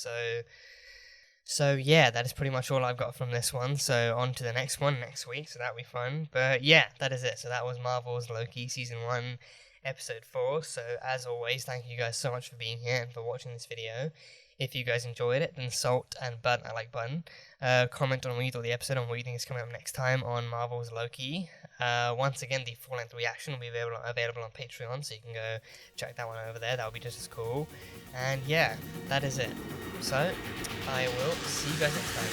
So yeah, that is pretty much all I've got from this one. So on to the next one next week, so that'll be fun. But yeah, that is it. So that was Marvel's Loki Season 1, Episode 4. So as always, thank you guys so much for being here and for watching this video. If you guys enjoyed it, then salt and burn that like button. Comment on what you thought of the episode and what you think is coming up next time on Marvel's Loki. Once again, the full-length reaction will be available on Patreon, so you can go check that one over there. That will be just as cool. And yeah, that is it. So I will see you guys next time.